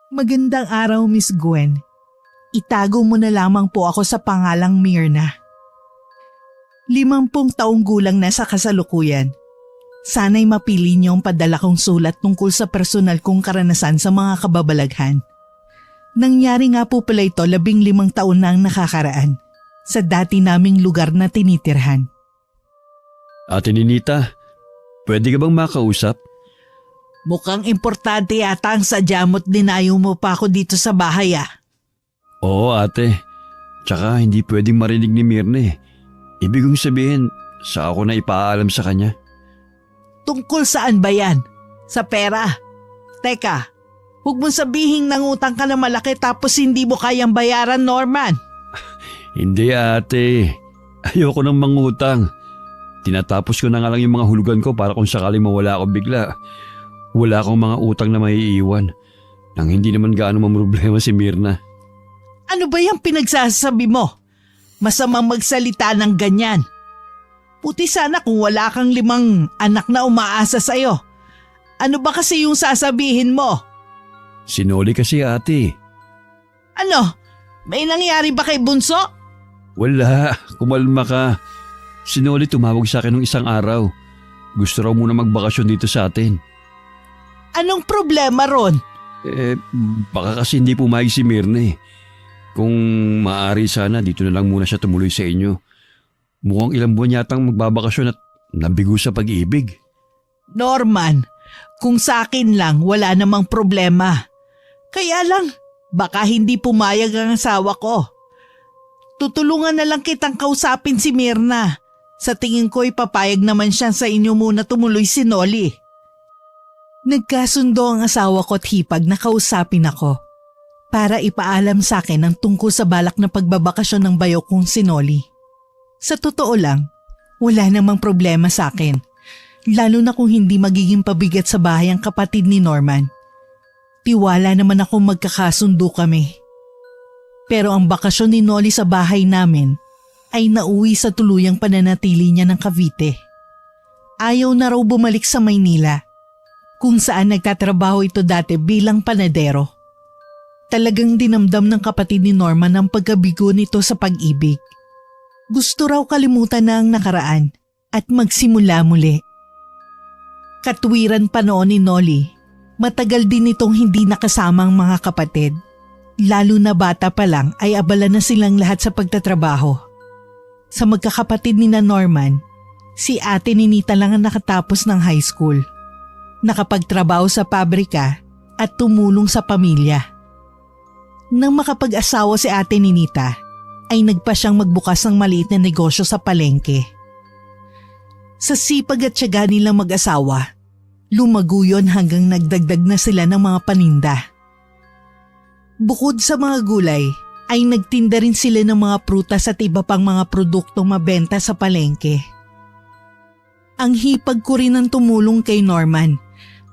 Magandang araw, Miss Gwen. Itago mo na lamang po ako sa pangalang Myrna. 50 taong gulang na sa kasalukuyan. Sana'y mapili niyo ang padala kong sulat tungkol sa personal kong karanasan sa mga kababalaghan. Nangyari nga po pala ito 15 taon na ang nakakaraan sa dati naming lugar na tinitirhan. Ate Ninita, pwede ka bang makausap? Mukhang importante yata ang sadya mo't dinayo mo pa ako dito sa bahay Oo ate, tsaka hindi pwedeng marinig ni Myrna eh. Ibig kong sabihin, sa ako na ipaalam sa kanya. Tungkol saan ba yan? Sa pera? Teka, huwag mong sabihin nangutang ka na malaki tapos hindi mo kayang bayaran, Norman. Hindi ate, ayoko nang mangutang. Tinatapos ko na nga lang yung mga hulugan ko para kung sakaling mawala ako bigla. Wala akong mga utang na maiiwan nang hindi naman gaano mamroblema si Myrna. Ano ba yung pinagsasabi mo? Masamang magsalita ng ganyan. Puti sana kung wala kang 5 anak na umaasa sa'yo. Ano ba kasi yung sasabihin mo? Sinoli kasi ate. Ano? May nangyari ba kay Bunso? Wala, kumalma ka. Sinoli tumawag sa akin nung isang araw. Gusto raw muna magbakasyon dito sa atin. Anong problema ron? Baka kasi hindi pumayag si Myrna eh. Kung maaari sana dito na lang muna siya tumuloy sa inyo. Mukhang ilang buwan yatang magbabakasyon at nabigo sa pag-ibig. Norman, kung sa akin lang wala namang problema. Kaya lang, baka hindi pumayag ang asawa ko. Tutulungan na lang kitang kausapin si Myrna. Sa tingin ko ipapayag naman siya sa inyo muna tumuloy si Noli. Nagkasundo ang asawa ko at hipag na kausapin ako para ipaalam sa akin ang tungkol sa balak na pagbabakasyon ng bayo kong si Noli. Sa totoo lang, wala namang problema sa akin, lalo na kung hindi magiging pabigat sa bahay ang kapatid ni Norman. Tiwala naman ako magkakasundo kami. Pero ang bakasyon ni Noli sa bahay namin ay nauwi sa tuluyang pananatili niya ng Cavite. Ayaw na raw bumalik sa Maynila, kung saan nagtatrabaho ito dati bilang panadero. Talagang dinamdam ng kapatid ni Norman ang pagkabigo nito sa pag-ibig. Gusto raw kalimutan na ang nakaraan at magsimula muli. Katwiran pa noon ni Noli, matagal din itong hindi nakasama ang mga kapatid. Lalo na bata pa lang ay abala na silang lahat sa pagtatrabaho. Sa magkakapatid ni na Norman, si Ate Ninita lang ang nakatapos ng high school. Nakapagtrabaho sa pabrika at tumulong sa pamilya. Nang makapag-asawa si Ate Ninita, ay nagpa siyang magbukas ng maliit na negosyo sa palengke. Sa sipag at tiyaga nilang mag-asawa, lumago yun hanggang nagdagdag na sila ng mga paninda. Bukod sa mga gulay, ay nagtinda rin sila ng mga prutas at iba pang mga produktong mabenta sa palengke. Ang hipag ko rin ang tumulong kay Norman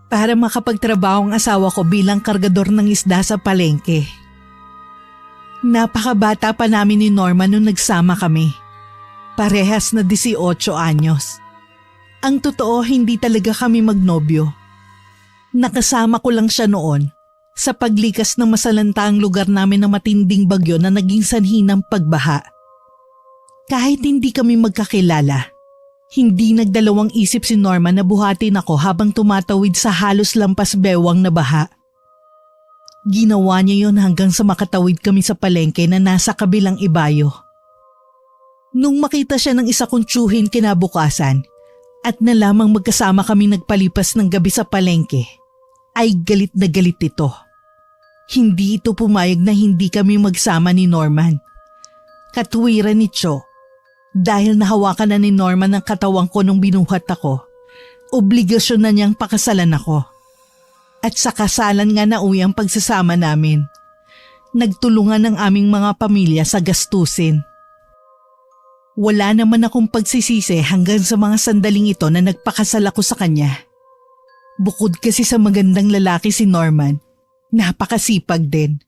para makapagtrabaho ang asawa ko bilang kargador ng isda sa palengke. Napakabata pa namin ni Norman nung nagsama kami. Parehas na 18 anyos. Ang totoo, hindi talaga kami magnobyo. Nakasama ko lang siya noon sa paglikas ng masalantaang lugar namin ng matinding bagyo na naging sanhi ng pagbaha. Kahit hindi kami magkakilala, hindi nagdalawang isip si Norman na buhatin ako habang tumatawid sa halos lampas bewang na baha. Ginawa niya yon hanggang sa makatawid kami sa palengke na nasa kabilang ibayo. Nung makita siya ng isa kong tiyuhin kinabukasan at nalamang magkasama kami nagpalipas ng gabi sa palengke, ay galit na galit ito. Hindi ito pumayag na hindi kami magsama ni Norman. Katwiran ni Cho, dahil nahawakan na ni Norman ang katawan ko nung binuhat ako, obligasyon na niyang pakasalan ako. At sa kasalan nga nauwi ang pagsasama namin. Nagtulungan ng aming mga pamilya sa gastusin. Wala naman akong pagsisisi hanggang sa mga sandaling ito na nagpakasal ako sa kanya. Bukod kasi sa magandang lalaki si Norman, napakasipag din.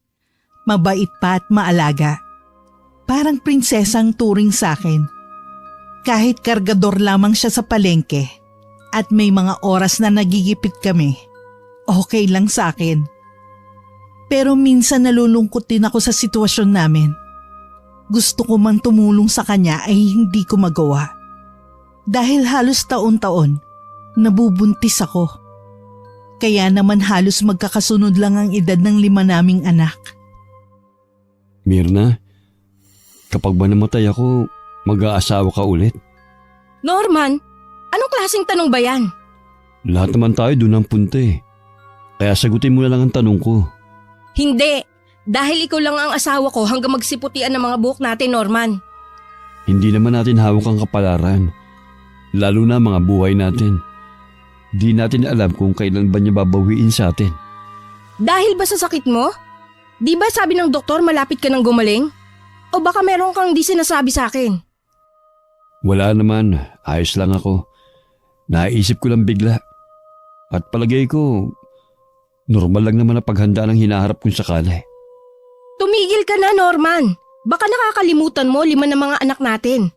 Mabait pa at maalaga. Parang prinsesang turing sa akin. Kahit kargador lamang siya sa palengke at may mga oras na nagigipit kami, okay lang sa akin. Pero minsan nalulungkot din ako sa sitwasyon namin. Gusto ko mang tumulong sa kanya ay hindi ko magawa. Dahil halos taon-taon, nabubuntis ako. Kaya naman halos magkakasunod lang ang edad ng 5 naming anak. Mirna, kapag ba namatay ako, mag-aasawa ka ulit? Norman, anong klaseng tanong ba yan? Lahat naman tayo doon ang punta eh. Kaya sagutin mo na lang ang tanong ko. Hindi, dahil ikaw lang ang asawa ko hanggang magsiputian ng mga buhok natin, Norman. Hindi naman natin hawak ang kapalaran. Lalo na mga buhay natin. Di natin alam kung kailan ba niya babawiin sa atin. Dahil ba sa sakit mo? Di ba sabi ng doktor malapit ka nang gumaling? O baka meron kang di sinasabi sa akin? Wala naman, ayos lang ako. Naisip ko lang bigla. At palagay ko, normal lang naman na paghandaan ang hinaharap kong sakali. Tumigil ka na, Norman. Baka nakakalimutan mo 5 na mga anak natin.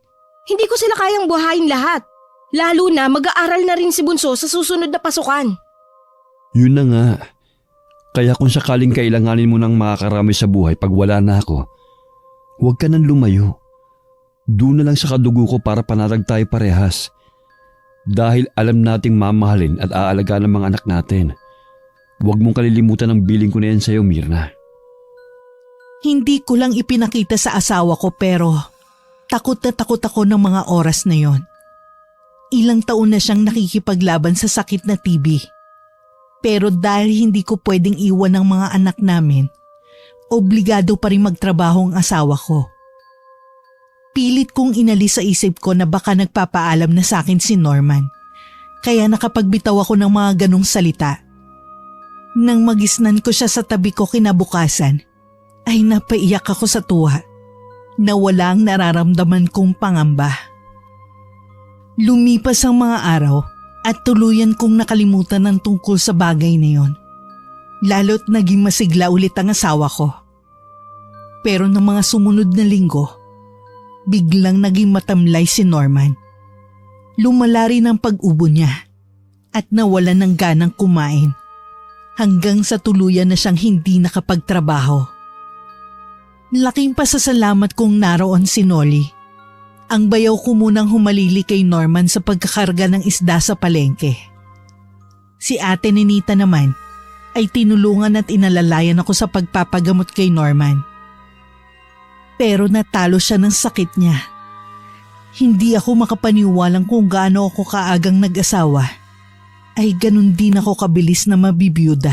Hindi ko sila kayang buhayin lahat. Lalo na mag-aaral na rin si Bunso sa susunod na pasukan. Yun na nga. Kaya kung sakaling kailanganin mo ng makakarami sa buhay pag wala na ako, huwag ka nang lumayo. Doon na lang sa kadugo ko para panatag tayo parehas. Dahil alam nating mamahalin at aalagaan ng mga anak natin. Huwag mong kalilimutan ang biling ko na yan sa'yo, Mirna. Hindi ko lang ipinakita sa asawa ko pero takot na takot ako ng mga oras na yon. Ilang taon na siyang nakikipaglaban sa sakit na TB. Pero dahil hindi ko pwedeng iwan ang mga anak namin, obligado pa rin magtrabaho ang asawa ko. Pilit kong inalis sa isip ko na baka nagpapaalam na sa akin si Norman. Kaya nakapagbitaw ako ng mga ganong salita. Nang magisnan ko siya sa tabi ko kinabukasan, ay napaiyak ako sa tuwa na wala ang nararamdaman kong pangamba. Lumipas ang mga araw at tuluyan kong nakalimutan ang tungkol sa bagay na yon. Lalo't naging masigla ulit ang asawa ko. Pero ng mga sumunod na linggo, biglang naging matamlay si Norman. Lumala rin ang pag-ubo niya at nawalan ng ganang kumain hanggang sa tuluyan na siyang hindi nakapagtrabaho. Laking pasasalamat kong naroon si Nolly. Ang bayaw ko munang humalili kay Norman sa pagkakarga ng isda sa palengke. Si Ate Ninita naman ay tinulungan at inalalayan ako sa pagpapagamot kay Norman. Pero natalo siya ng sakit niya. Hindi ako makapaniwalang kung gaano ako kaagang nag-asawa, ay ganun din ako kabilis na mabibiyuda.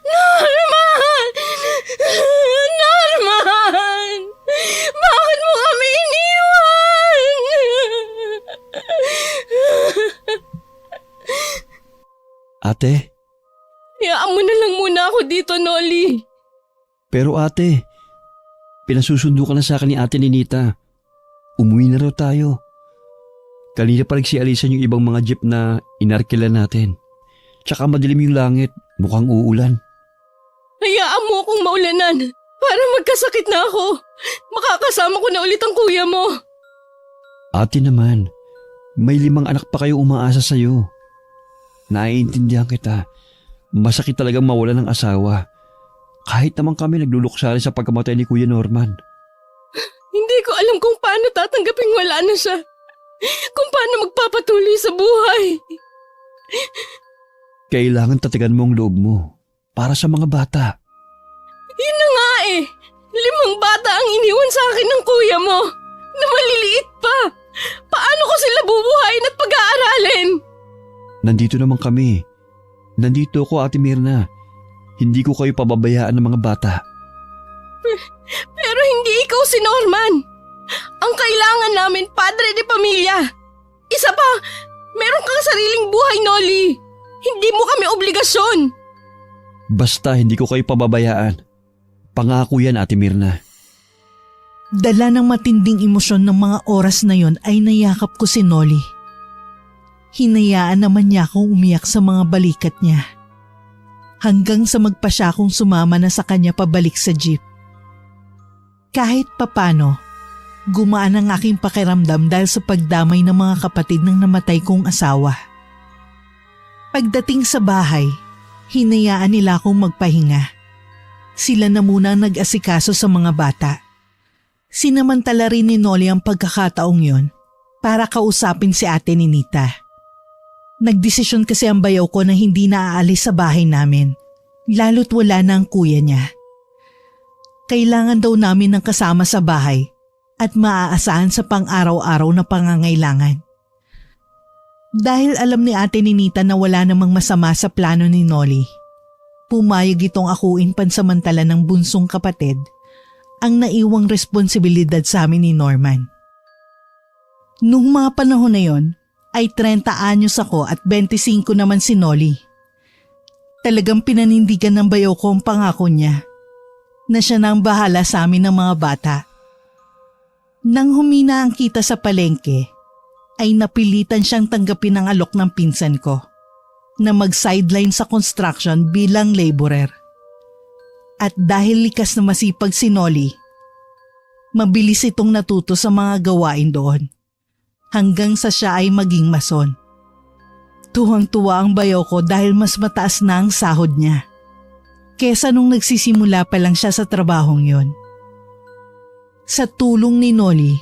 Norman! Norman! Bakit mo kami iniwan? Ate? Hayaan mo na lang muna ako dito, Nolly. Pero ate, pinasusundo ka na sa akin ni Ate Ninita. Umuwi na raw tayo. Kanina pa nagsialisan yung ibang mga jeep na inarkila natin. Tsaka madilim yung langit, mukhang uulan. Hayaan mo akong maulanan para magkasakit na ako. Makakasama ko na ulit ang kuya mo. Ate naman, may 5 anak pa kayo umaasa sa'yo. Naiintindihan kita. Masakit talagang mawalan ng asawa. Kahit naman kami nagluluksa rin sa pagkamatay ni Kuya Norman. Hindi ko alam kung paano tatanggaping wala na siya. Kung paano magpapatuloy sa buhay. Kailangan tatigan mo ang loob mo para sa mga bata. Yun na nga eh. 5 bata ang iniwan sa akin ng kuya mo. Na maliliit pa. Paano ko sila bubuhayin at pag-aaralin? Nandito naman kami. Nandito ako, Ate Mirna. Hindi ko kayo pababayaan ng mga bata. Pero hindi ikaw si Norman. Ang kailangan namin, padre de pamilya. Isa pa, meron kang sariling buhay, Nolly. Hindi mo kami obligasyon. Basta hindi ko kayo pababayaan. Pangako yan, Ate Mirna. Dala ng matinding emosyon ng mga oras na yon ay nayakap ko si Nolly. Hinayaan naman niya akong umiyak sa mga balikat niya. Hanggang sa magpa siya akong sumama na sa kanya pabalik sa jeep. Kahit papano, gumaan ang aking pakiramdam dahil sa pagdamay ng mga kapatid ng namatay kong asawa. Pagdating sa bahay, hinayaan nila akong magpahinga Sila na muna ang nag-asikaso sa mga bata. Sinamantala rin ni Nolly ang pagkakataong yon para kausapin si ate ni Nita. Nagdesisyon kasi ang bayaw ko na hindi na aalis sa bahay namin, lalo't wala na ang kuya niya. Kailangan daw namin ng kasama sa bahay at maaasahan sa pang-araw-araw na pangangailangan. Dahil alam ni ate ni Nita na wala namang masama sa plano ni Nolly, pumayag itong akuin pansamantala ng bunsong kapatid ang naiwang responsibilidad sa amin ni Norman. Nung mga panahon na yon ay 30 anyos ako at 25 naman si Nolly. Talagang pinanindigan ng bayaw ko ang pangako niya na siya na ang bahala sa amin ng mga bata. Nang humina ang kita sa palengke, ay napilitan siyang tanggapin ang alok ng pinsan ko na mag-sideline sa construction bilang laborer. At dahil likas na masipag si Nolly, mabilis itong natuto sa mga gawain doon hanggang sa siya ay maging mason. Tuwang-tuwa ang bayaw ko dahil mas mataas na ang sahod niya kesa nung nagsisimula pa lang siya sa trabahong yon. Sa tulong ni Nolly,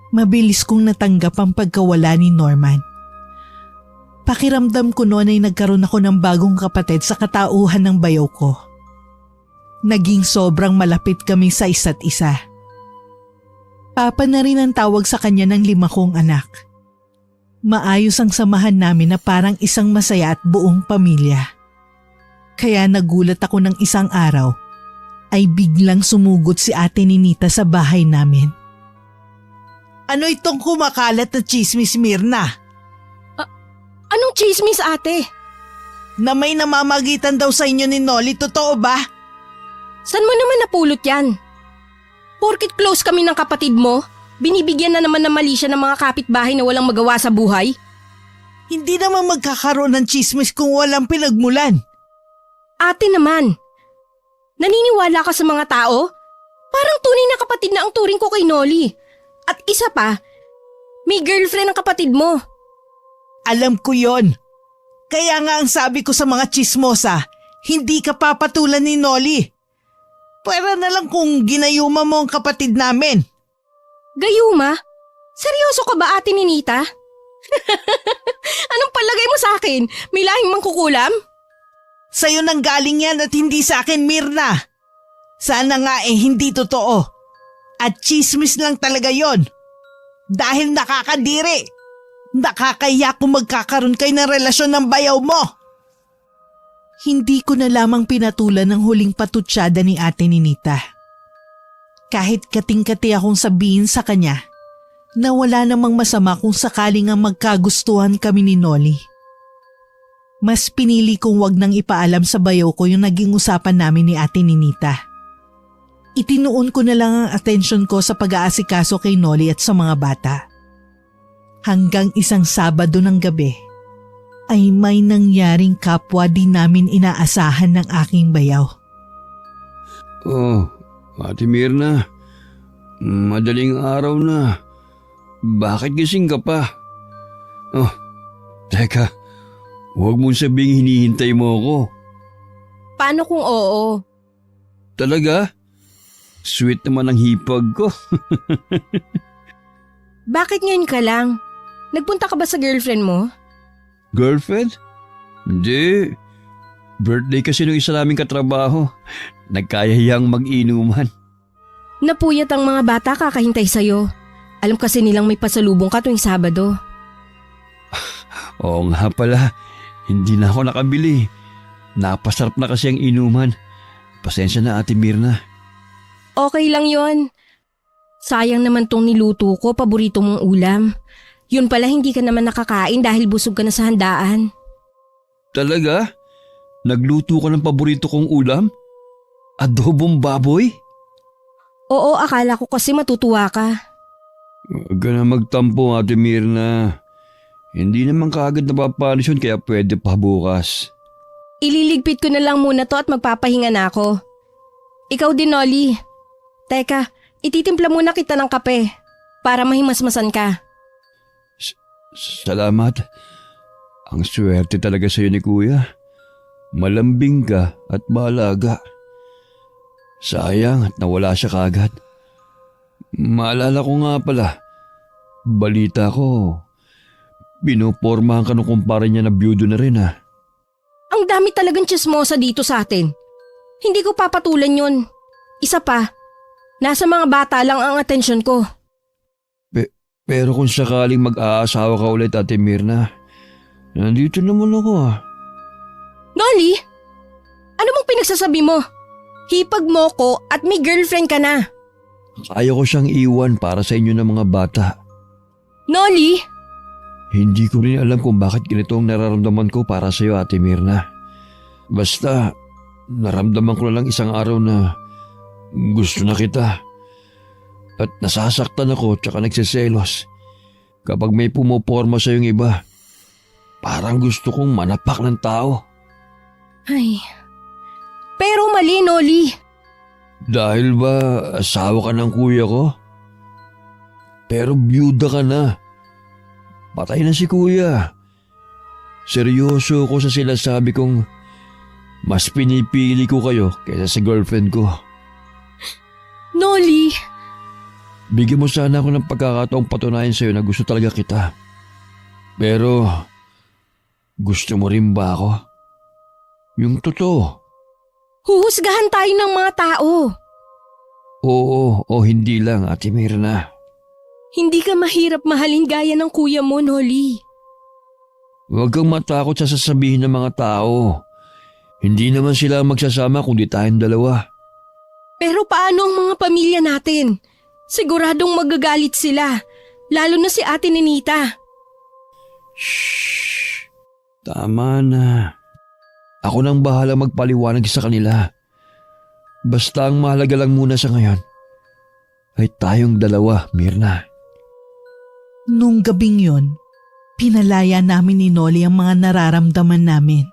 mabilis kong natanggap ang pagkawala ni Norman. Pakiramdam ko noon ay nagkaroon ako ng bagong kapatid sa katauhan ng bayaw ko. Naging sobrang malapit kami sa isa't isa. Papa na rin ang tawag sa kanya ng 5 kong anak. Maayos ang samahan namin na parang isang masaya at buong pamilya. Kaya nagulat ako ng isang araw ay biglang sumugot si ate ni Nita sa bahay namin. Ano itong kumakalat na chismis, Mirna? Anong chismis, ate? Na may namamagitan daw sa inyo ni Nolly, totoo ba? San mo naman napulot yan? Porkit close kami ng kapatid mo, binibigyan na naman ng mali siya ng mga kapitbahay na walang magawa sa buhay? Hindi naman magkakaroon ng chismis kung walang pinagmulan. Ate naman, naniniwala ka sa mga tao? Parang tunay na kapatid na ang turing ko kay Nolly. At isa pa, may girlfriend ang kapatid mo. Alam ko yon. Kaya nga ang sabi ko sa mga chismosa, hindi ka papatulan ni Nolly. Pwera na lang kung ginayuma mo ang kapatid namin. Gayuma? Seryoso ka ba, ate ni Nita? Anong palagay mo sa akin? May lahing mangkukulam? Sa'yo nang galing yan at hindi sa akin, Mirna. Sana nga hindi totoo. At chismis lang talaga yon. Dahil nakakadiri. Nakakaya kung magkakaroon kayo ng relasyon ng bayaw mo. Hindi ko na lamang pinatulan ng huling patutsada ni ate ni Nita. Kahit kating-kati akong sabihin sa kanya na wala namang masama kung sakaling ang magkagustuhan kami ni Nolly. Mas pinili kong wag nang ipaalam sa bayaw ko yung naging usapan namin ni ate ni Nita. Itinuon ko na lang ang atensyon ko sa pag-aasikaso kay Nolly at sa mga bata. Hanggang isang Sabado ng gabi ay may nangyaring kapwa di namin inaasahan ng aking bayaw. Oh, Ate Mirna, madaling araw na. Bakit gising ka pa? Oh, teka, huwag mong sabing hinihintay mo ako. Paano kung oo? Talaga? Sweet naman ang hipag ko. Bakit ngayon ka lang? Nagpunta ka ba sa girlfriend mo? Girlfriend? Hindi. Birthday kasi nung isa naming katrabaho. Nagkayahiyang mag-inuman. Napuyat ang mga bata kakahintay sa'yo. Alam kasi nilang may pasalubong ka tuwing Sabado. Oo nga pala. Hindi na ako nakabili. Napasarap na kasi ang inuman. Pasensya na, Ate Mirna. Okay lang yon. Sayang naman tong niluto ko, paborito mong ulam. Yun pala hindi ka naman nakakain dahil busog ka na sa handaan. Talaga? Nagluto ka ng paborito kong ulam? Adobong baboy? Oo, akala ko kasi matutuwa ka. Huwag ka na magtampo, Ate Mirna. Hindi naman kaagad napapalis yun kaya pwede pa bukas. Ililigpit ko na lang muna to at magpapahinga na ako. Ikaw din, Nolly. Teka, ititimpla muna kita ng kape para mahimasmasan ka. Salamat. Ang swerte talaga sa'yo ni Kuya. Malambing ka at maalaga. Sayang at nawala siya kaagad. Maalala ko nga pala, balita ko, pinupormahan ka nung kumpare niya na byudo na rin ha. Ang dami talagang tsismosa dito sa atin. Hindi ko papatulan yun. Isa pa, nasa mga bata lang ang atensyon ko. Pero kung sakaling mag-aasawa ka ulit, Ate Mirna, nandito naman ako ha. Nolly, ano bang pinagsasabi mo? Hipag mo ko at may girlfriend ka na. Kaya ko siyang iwan para sa inyo ng mga bata. Nolly, Hindi ko rin alam kung bakit ganito ang nararamdaman ko para sa iyo, Ate Mirna. Basta, naramdaman ko na lang isang araw na gusto na kita. At nasasaktan ako tsaka nagsiselos kapag may pumoporma sa yung iba. Parang gusto kong manapak ng tao. ay. Pero mali, Nolly. Dahil ba asawa ka ng kuya ko? Pero byuda ka na. Patay na si kuya. Seryoso ko sa sinasabi kong mas pinipili ko kayo kaysa sa girlfriend ko. Nolly, Bigyan mo sana ako ng pagkakataong patunayan sa'yo na gusto talaga kita. Pero, gusto mo rin ba ako? Yung totoo. huhusgahan tayo ng mga tao. Oo o hindi lang, Ate Mirna. Hindi ka mahirap mahalin gaya ng kuya mo, Nolly. Huwag kang matakot sa sasabihin ng mga tao. Hindi naman sila magsasama kundi tayong dalawa. Pero paano ang mga pamilya natin? Siguradong magagalit sila, lalo na si Ate Ninita. Shhh! Tama na. Ako nang bahala magpaliwanag sa kanila. Basta ang mahalaga lang muna sa ngayon ay tayong dalawa, Mirna. Nung gabing yon, pinalaya namin ni Nolly ang mga nararamdaman namin.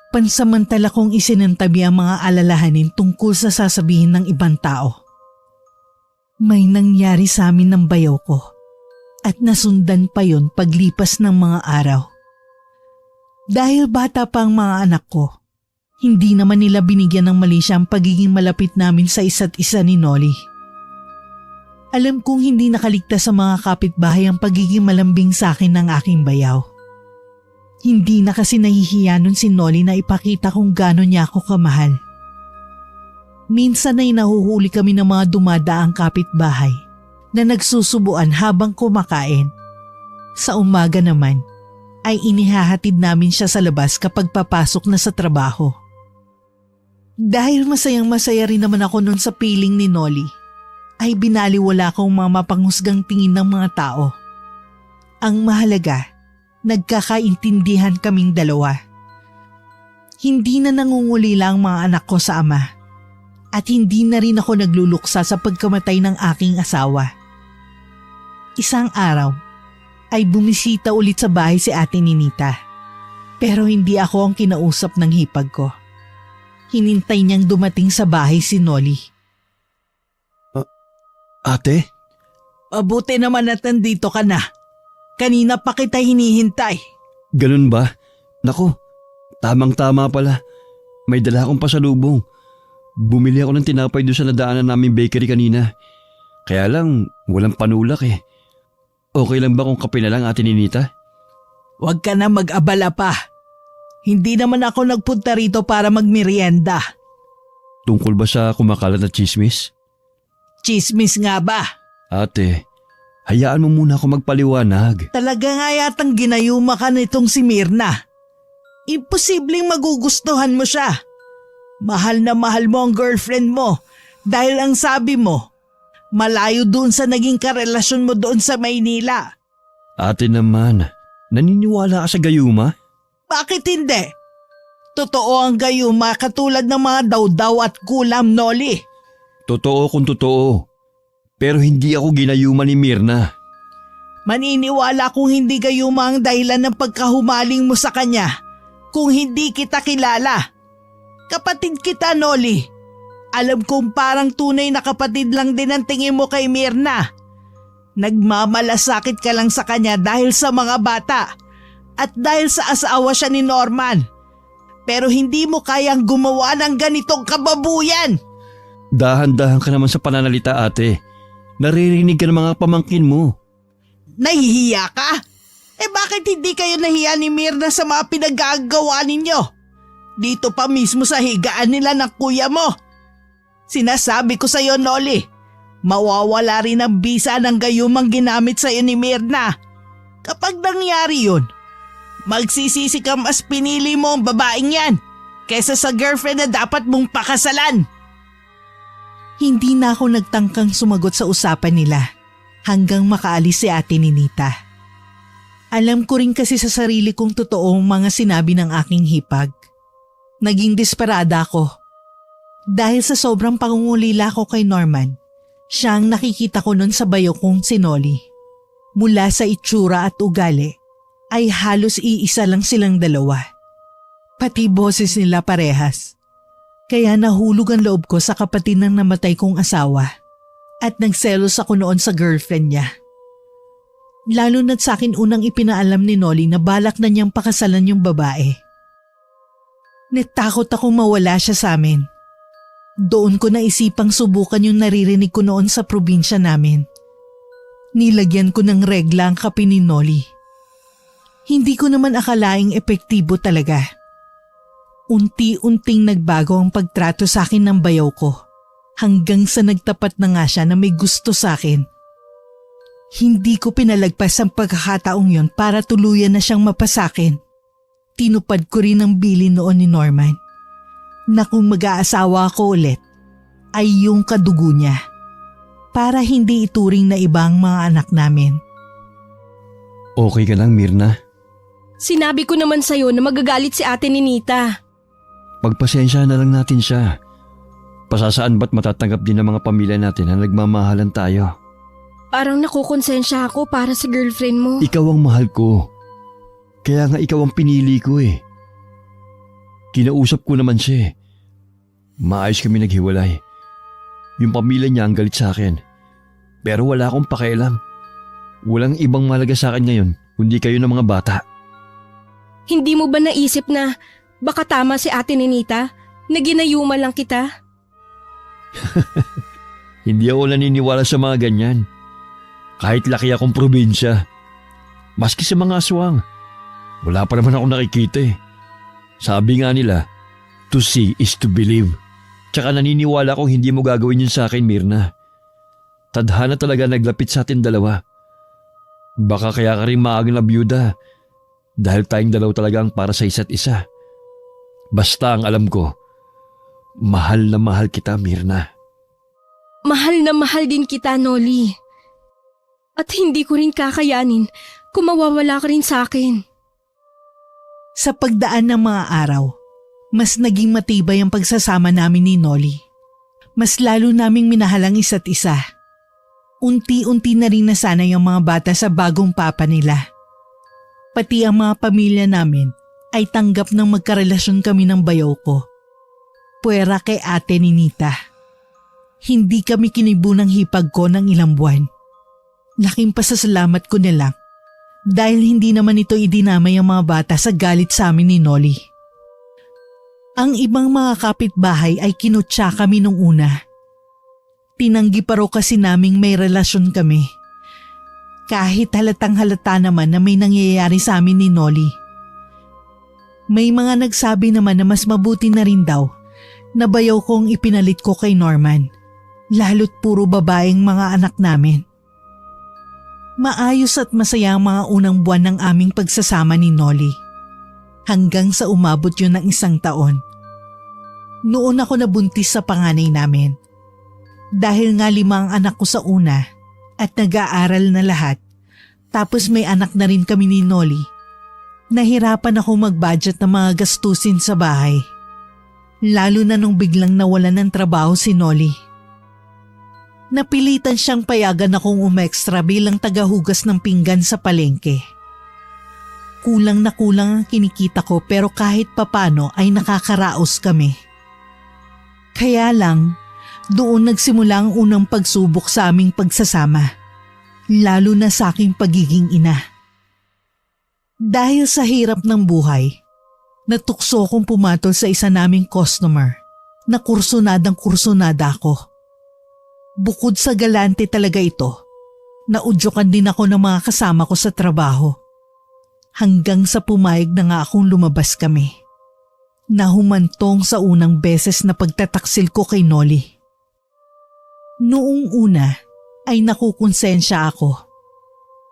Pansamantala kong isinantabi ang mga alalahanin tungkol sa sasabihin ng ibang tao. May nangyari sa amin ng bayaw ko at nasundan pa yon paglipas ng mga araw. Dahil bata pa ang mga anak ko, hindi naman nila binigyan ng mali siya ang pagiging malapit namin sa isa't isa ni Nolly. Alam kong hindi nakaligtas sa mga kapitbahay ang pagiging malambing sa akin ng aking bayaw. Hindi na kasi nahihiya nun si Nolly na ipakita kung gaano niya ako kamahal. Minsan ay nahuhuli kami ng mga dumadaang kapitbahay na nagsusubuan habang kumakain. Sa umaga naman ay inihahatid namin siya sa labas kapag papasok na sa trabaho. Dahil masayang masaya rin naman ako nun sa piling ni Nolly, ay binaliwala kong mga mapanghusgang tingin ng mga tao. Ang mahalaga, nagkakaintindihan kaming dalawa. Hindi na nangungulila ang mga anak ko sa ama at hindi na rin ako nagluluksa sa pagkamatay ng aking asawa. Isang araw ay bumisita ulit sa bahay si Ate Ninita, pero hindi ako ang kinausap ng hipag ko. Hinintay niyang dumating sa bahay si Nolly. Ate? Mabuti naman at nandito ka na. Kanina pa kita hinihintay. Ganun ba? Naku, tamang-tama pala. May dala akong pasalubong. Bumili ako ng tinapay doon sa nadaanan naming bakery kanina. Kaya lang, walang panulak eh. Okay lang ba kung kape na lang, Ate Ninita? Huwag ka na mag-abala pa. Hindi naman ako nagpunta rito para magmerienda. Tungkol ba sa kumakalat na chismis? Chismis nga ba? Ate, hayaan mo muna ako magpaliwanag. Talaga nga yatang ginayuma ka nitong si Mirna. Imposibleng magugustuhan mo siya. Mahal na mahal mo ang girlfriend mo dahil ang sabi mo, malayo doon sa naging karelasyon mo doon sa Maynila. Ate naman, naniniwala ka sa gayuma? Bakit hindi? Totoo ang gayuma katulad ng mga dawdaw at kulam, Nolly. Totoo kung totoo. Pero hindi ako ginayuma ni Mirna. Maniniwala kung hindi gayuma ang dahilan ng pagkahumaling mo sa kanya kung hindi kita kilala. Kapatid kita, Nolly. Alam kong parang tunay na kapatid lang din ang tingin mo kay Mirna. Nagmamalasakit ka lang sa kanya dahil sa mga bata at dahil sa asawa siya ni Norman. Pero hindi mo kayang gumawa ng ganitong kababuyan. Dahan-dahan ka naman sa pananalita, ate. Naririnig ka ng mga pamangkin mo. Nahihiya ka? Bakit hindi kayo nahiya ni Mirna sa mga pinagagawa ninyo? Dito pa mismo sa higaan nila ng kuya mo. Sinasabi ko sa'yo, Noli, mawawala rin ang bisa ng gayumang ginamit sa'yo ni Mirna. Kapag nangyari yun, magsisisi ka mas pinili mo ang babaeng yan kesa sa girlfriend na dapat mong pakasalan. Hindi na ako nagtangkang sumagot sa usapan nila hanggang makaalis si Ate Ninita. Alam ko rin kasi sa sarili kong totoo ang mga sinabi ng aking hipag. Naging desperada ako. Dahil sa sobrang pangungulila ko kay Norman, siya ang nakikita ko noon sa bayo kong si Noli. Mula sa itsura at ugali, ay halos iisa lang silang dalawa. Pati boses nila parehas. Kaya nahulog ang loob ko sa kapatid ng namatay kong asawa at nagselos ako noon sa girlfriend niya. Lalo na't sa akin unang ipinaalam ni Noli na balak na niyang pakasalan yung babae. Natakot akong mawala siya sa amin. Doon ko naisipang subukan yung naririnig ko noon sa probinsya namin. Nilagyan ko ng regla ang kape ni Noli. Hindi ko naman akalaing epektibo talaga. Unti-unting nagbago ang pagtrato sa akin ng bayaw ko hanggang sa nagtapat na nga siya na may gusto sa akin. Hindi ko pinalagpas ang pagkakataong yon para tuluyan na siyang mapasakin. Tinupad ko rin ang bilin noon ni Norman na kung mag-aasawa ako ulit ay yung kadugo niya para hindi ituring na ibang mga anak namin. Okay ka lang, Mirna? Sinabi ko naman sa'yo na magagalit si Ate Ninita. Pagpasensya na lang natin siya. Pasasaan ba't matatanggap din ng mga pamilya natin na nagmamahalan tayo? Parang nakukonsensya ako para sa girlfriend mo. Ikaw ang mahal ko. Kaya nga ikaw ang pinili ko eh. Kinausap ko naman siya eh. Maayos kami naghiwalay. Yung pamilya niya ang galit sa akin. Pero wala akong pakialam. Walang ibang mahalaga sa akin ngayon kundi kayo ng mga bata. Hindi mo ba naisip na baka tama si Ate Ninita na ginayuma lang kita? Hindi ako naniniwala sa mga ganyan. Kahit laki akong probinsya. Maski sa mga aswang. Wala pa naman ako nakikita eh. Sabi nga nila, to see is to believe. Tsaka naniniwala kong hindi mo gagawin yun sa akin, Mirna. Tadhana talaga naglapit sa atin dalawa. Baka kaya ka rin maagang na byuda dahil tayong dalaw talaga ang para sa isa't isa. Basta ang alam ko, mahal na mahal kita, Mirna. Mahal na mahal din kita, Noli. At hindi ko rin kakayanin kung mawawala ka rin sa akin. Sa pagdaan ng mga araw, mas naging matibay ang pagsasama namin ni Noli. Mas lalo naming minahal ang isa't isa. Unti-unti na rin nasanay ang mga bata sa bagong papa nila. Pati ang mga pamilya namin ay tanggap ng magkarelasyon kami ng bayaw ko. Puwera kay Ate Ninita. Hindi kami kinibo ng hipag ko ng ilang buwan. Laking pasasalamat ko na lang dahil hindi naman ito idinamay ang mga bata sa galit sa amin ni Noli. Ang ibang mga kapitbahay ay kinutya kami nung una. Tinanggi pa raw kasi naming may relasyon kami. Kahit halatang halata naman na may nangyayari sa amin ni Noli. May mga nagsabi naman na mas mabuti na rin daw na bayaw kong ipinalit ko kay Norman. Lalo't puro babaeng mga anak namin. Maayos at masaya ang mga unang buwan ng aming pagsasama ni Noli. Hanggang sa umabot yun ng 1 taon. Noon ako nabuntis sa panganay namin. Dahil nga 5 ang anak ko sa una at nag-aaral na lahat, tapos may anak na rin kami ni Noli. Nahirapan ako mag-budget ng mga gastusin sa bahay. Lalo na nung biglang nawalan ng trabaho si Noli. Napilitan siyang payagan akong umextra bilang tagahugas ng pinggan sa palengke. Kulang na kulang ang kinikita ko pero kahit papano ay nakakaraos kami. Kaya lang, doon nagsimula ang unang pagsubok sa aming pagsasama, lalo na sa aking pagiging ina. Dahil sa hirap ng buhay, natukso kong pumatol sa isa naming customer na kursunadang-kursunada ako. Bukod sa galante talaga ito, naudyukan din ako ng mga kasama ko sa trabaho. Hanggang sa pumayag na nga akong lumabas kami. Nahumantong sa unang beses na pagtataksil ko kay Nolly. Noong una ay nakukonsensya ako.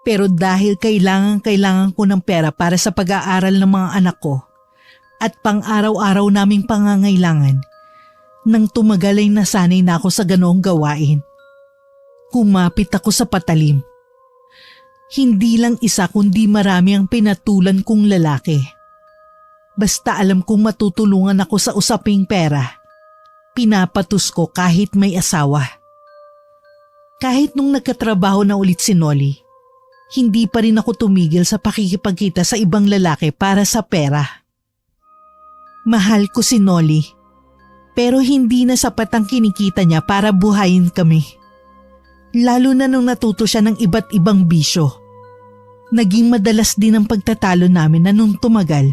Pero dahil kailangan ko ng pera para sa pag-aaral ng mga anak ko at pang-araw-araw naming pangangailangan, nang tumagal ay nasanay na ako sa ganoong gawain. Kumapit ako sa patalim. Hindi lang isa kundi marami ang pinatulan kong lalaki. Basta alam kong matutulungan ako sa usaping pera, pinapatus ko kahit may asawa. Kahit nung nagkatrabaho na ulit si Nolly, hindi pa rin ako tumigil sa pakikipagkita sa ibang lalaki para sa pera. Mahal ko si Nolly, pero hindi na sapat ang kinikita niya para buhayin kami. Lalo na nung natuto siya ng iba't ibang bisyo. Naging madalas din ang pagtatalo namin na nung tumagal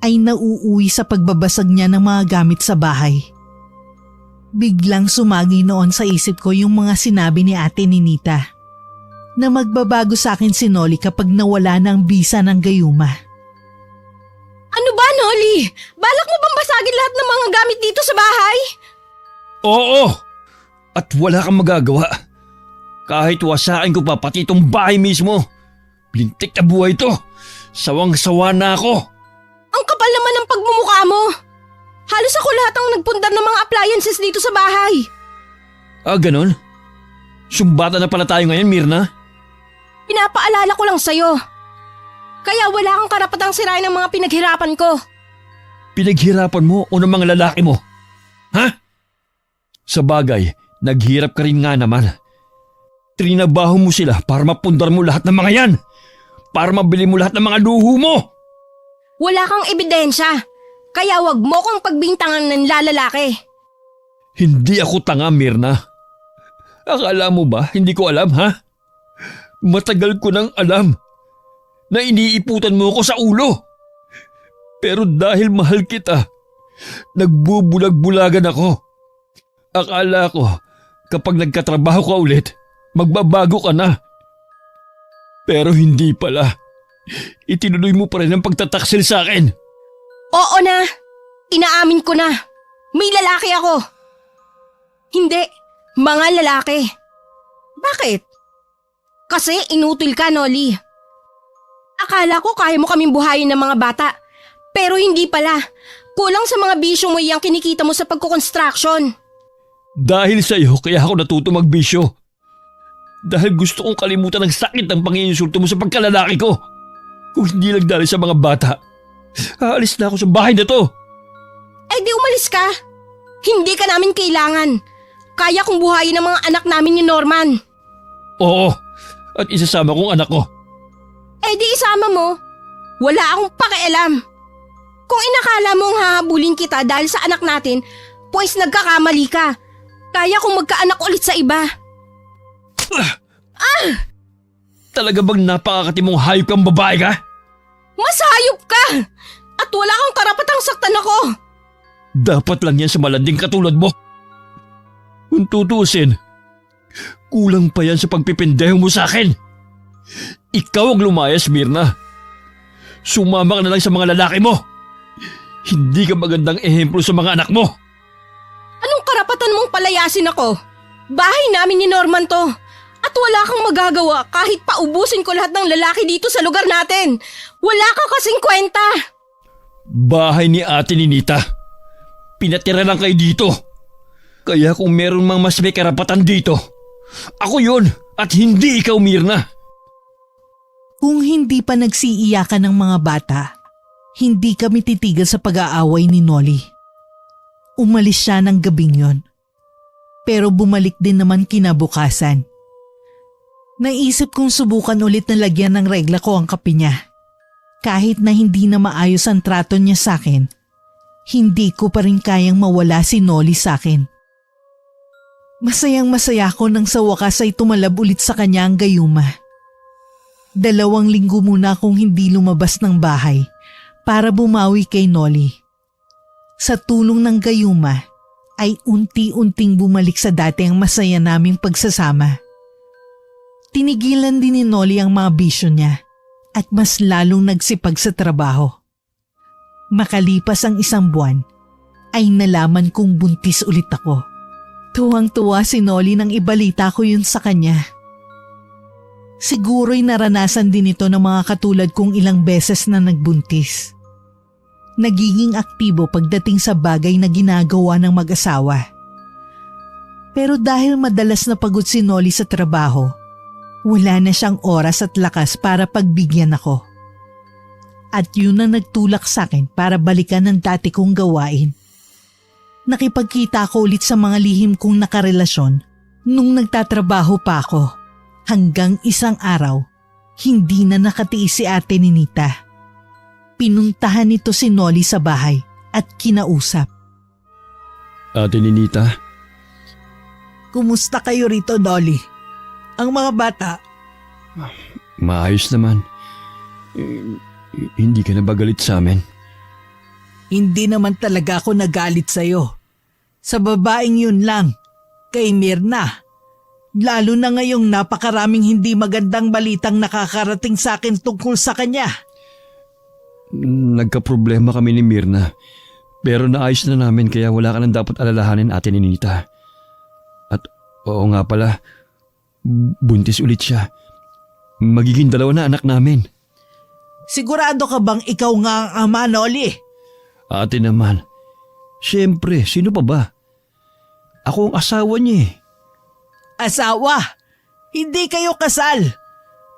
ay nauuwi sa pagbabasag niya ng mga gamit sa bahay. Biglang sumagi noon sa isip ko yung mga sinabi ni Ate Ninita na magbabago sa akin si Nolly kapag nawala na ang bisa ng gayuma. Ano ba, Nolly? Balak mo bang basagin lahat ng mga gamit dito sa bahay? Oo! At wala kang magagawa. Kahit wasakin ko pa pati itong bahay mismo. Lintik na buhay to. Sawang-sawa na ako. Ang kapal naman ng pagmumukha mo. Halos ako lahat ang nagpundar ng mga appliances dito sa bahay. Ah, ganon? Sumbata na pala tayo ngayon, Mirna? Pinapaalala ko lang sa'yo. Kaya wala kang karapatang sirain ang mga pinaghirapan ko. Pinaghirapan mo o ng mga lalaki mo? Ha? Sa bagay, naghirap ka rin nga naman. Trinabaho mo sila para mapundar mo lahat ng mga yan. Para mabili mo lahat ng mga luho mo. Wala kang ebidensya. Kaya wag mo kong pagbintangan ng lalaki. Hindi ako tanga, Mirna. Akala mo ba hindi ko alam, ha? Matagal ko nang alam na iniiputan mo ko sa ulo. Pero dahil mahal kita, nagbubulag-bulagan ako. Akala ko kapag nagkatrabaho ka ulit, magbabago ka na. Pero hindi pala. Itinuloy mo pa rin ang pagtataksil sa akin. Oo na. Inaamin ko na. May lalaki ako. Hindi. Mga lalaki. Bakit? Kasi inutil ka, Nolly. Akala ko kaya mo kaming buhayin ng mga bata. Pero hindi pala. Kulang sa mga bisyo mo yung kinikita mo sa pagkukonstruction. Dahil sa iyo kaya ako natuto magbisyo. Dahil gusto kong kalimutan ang sakit ng panginsulto mo sa pagkalalaki ko. Kung hindi lang dahil sa mga bata, aalis na ako sa bahay na to. Eh di umalis ka. Hindi ka namin kailangan. Kaya kong buhayin ang mga anak namin ni Norman. Oo, at isasama kong anak ko. Eh di isama mo. Wala akong pakialam. Kung inakala mong hahabulin kita dahil sa anak natin, pues nagkakamali ka. Kaya kong magkaanak ulit sa iba. Talaga bang napakakatimong hayop kang babae ka? Mas hayop ka! At wala kang karapatang saktan ako. Dapat lang yan sa malanding katulad mo. Kung tutusin, kulang pa yan sa pagpipindeho mo sa akin. Ikaw ang lumayas, Mirna. Sumama ka na lang sa mga lalaki mo. Hindi ka magandang ehemplo sa mga anak mo. Anong karapatan mong palayasin ako? Bahay namin ni Norman to. At wala kang magagawa kahit paubusin ko lahat ng lalaki dito sa lugar natin. Wala ka kasing kwenta. Bahay ni Ate Ninita. Pinatira lang kayo dito. Kaya kung meron mang mas may karapatan dito, ako yun at hindi ikaw, Mirna. Kung hindi pa nagsiiyakan ng mga bata, hindi kami titigil sa pag-aaway ni Nolly. Umalis siya ng gabing yon. Pero bumalik din naman kinabukasan. Naisip kong subukan ulit na lagyan ng regla ko ang kape niya. Kahit na hindi na maayos ang trato niya sa akin, hindi ko pa rin kayang mawala si Nolly sa akin. Masayang masaya ko nang sa wakas ay tumalab ulit sa kanya ang gayuma. 2 linggo muna akong hindi lumabas ng bahay para bumawi kay Nolly. Sa tulong ng gayuma ay unti-unting bumalik sa dati ang masaya naming pagsasama. Tinigilan din ni Nolly ang mga bisyo niya at mas lalong nagsipag sa trabaho. Makalipas ang 1 buwan, ay nalaman kong buntis ulit ako. Tuwang-tuwa si Nolly nang ibalita ko yun sa kanya. Siguro'y naranasan din ito ng mga katulad kong ilang beses na nagbuntis. Nagiging aktibo pagdating sa bagay na ginagawa ng mag-asawa. Pero dahil madalas na pagod si Nolly sa trabaho, wala na siyang oras at lakas para pagbigyan ako. At yun ang nagtulak sa akin para balikan ang dati kong gawain. Nakipagkita ako ulit sa mga lihim kong nakarelasyon nung nagtatrabaho pa ako. Hanggang isang araw, hindi na nakatiis si Ate Ninita. Pinuntahan nito si Nolly sa bahay at kinausap. Ate Ninita, Kumusta kayo rito, Nolly? Ang mga bata? maayos naman. Hindi ka na ba galit sa amin? Hindi naman talaga ako nagalit sa'yo. Sa babaeng yun lang, kay Mirna. Lalo na ngayong napakaraming hindi magandang balitang nakakarating sa akin tungkol sa kanya. Nagka-problema kami ni Mirna. Pero naayos na namin kaya wala ka nang dapat alalahanin, Ate Ninita. At oo nga pala, buntis ulit siya. Magiging 2 na anak namin. Sigurado ka bang ikaw nga ang ama, Nolly? Ate naman, siyempre, sino pa ba? Ako ang asawa niya eh. Asawa? Hindi kayo kasal.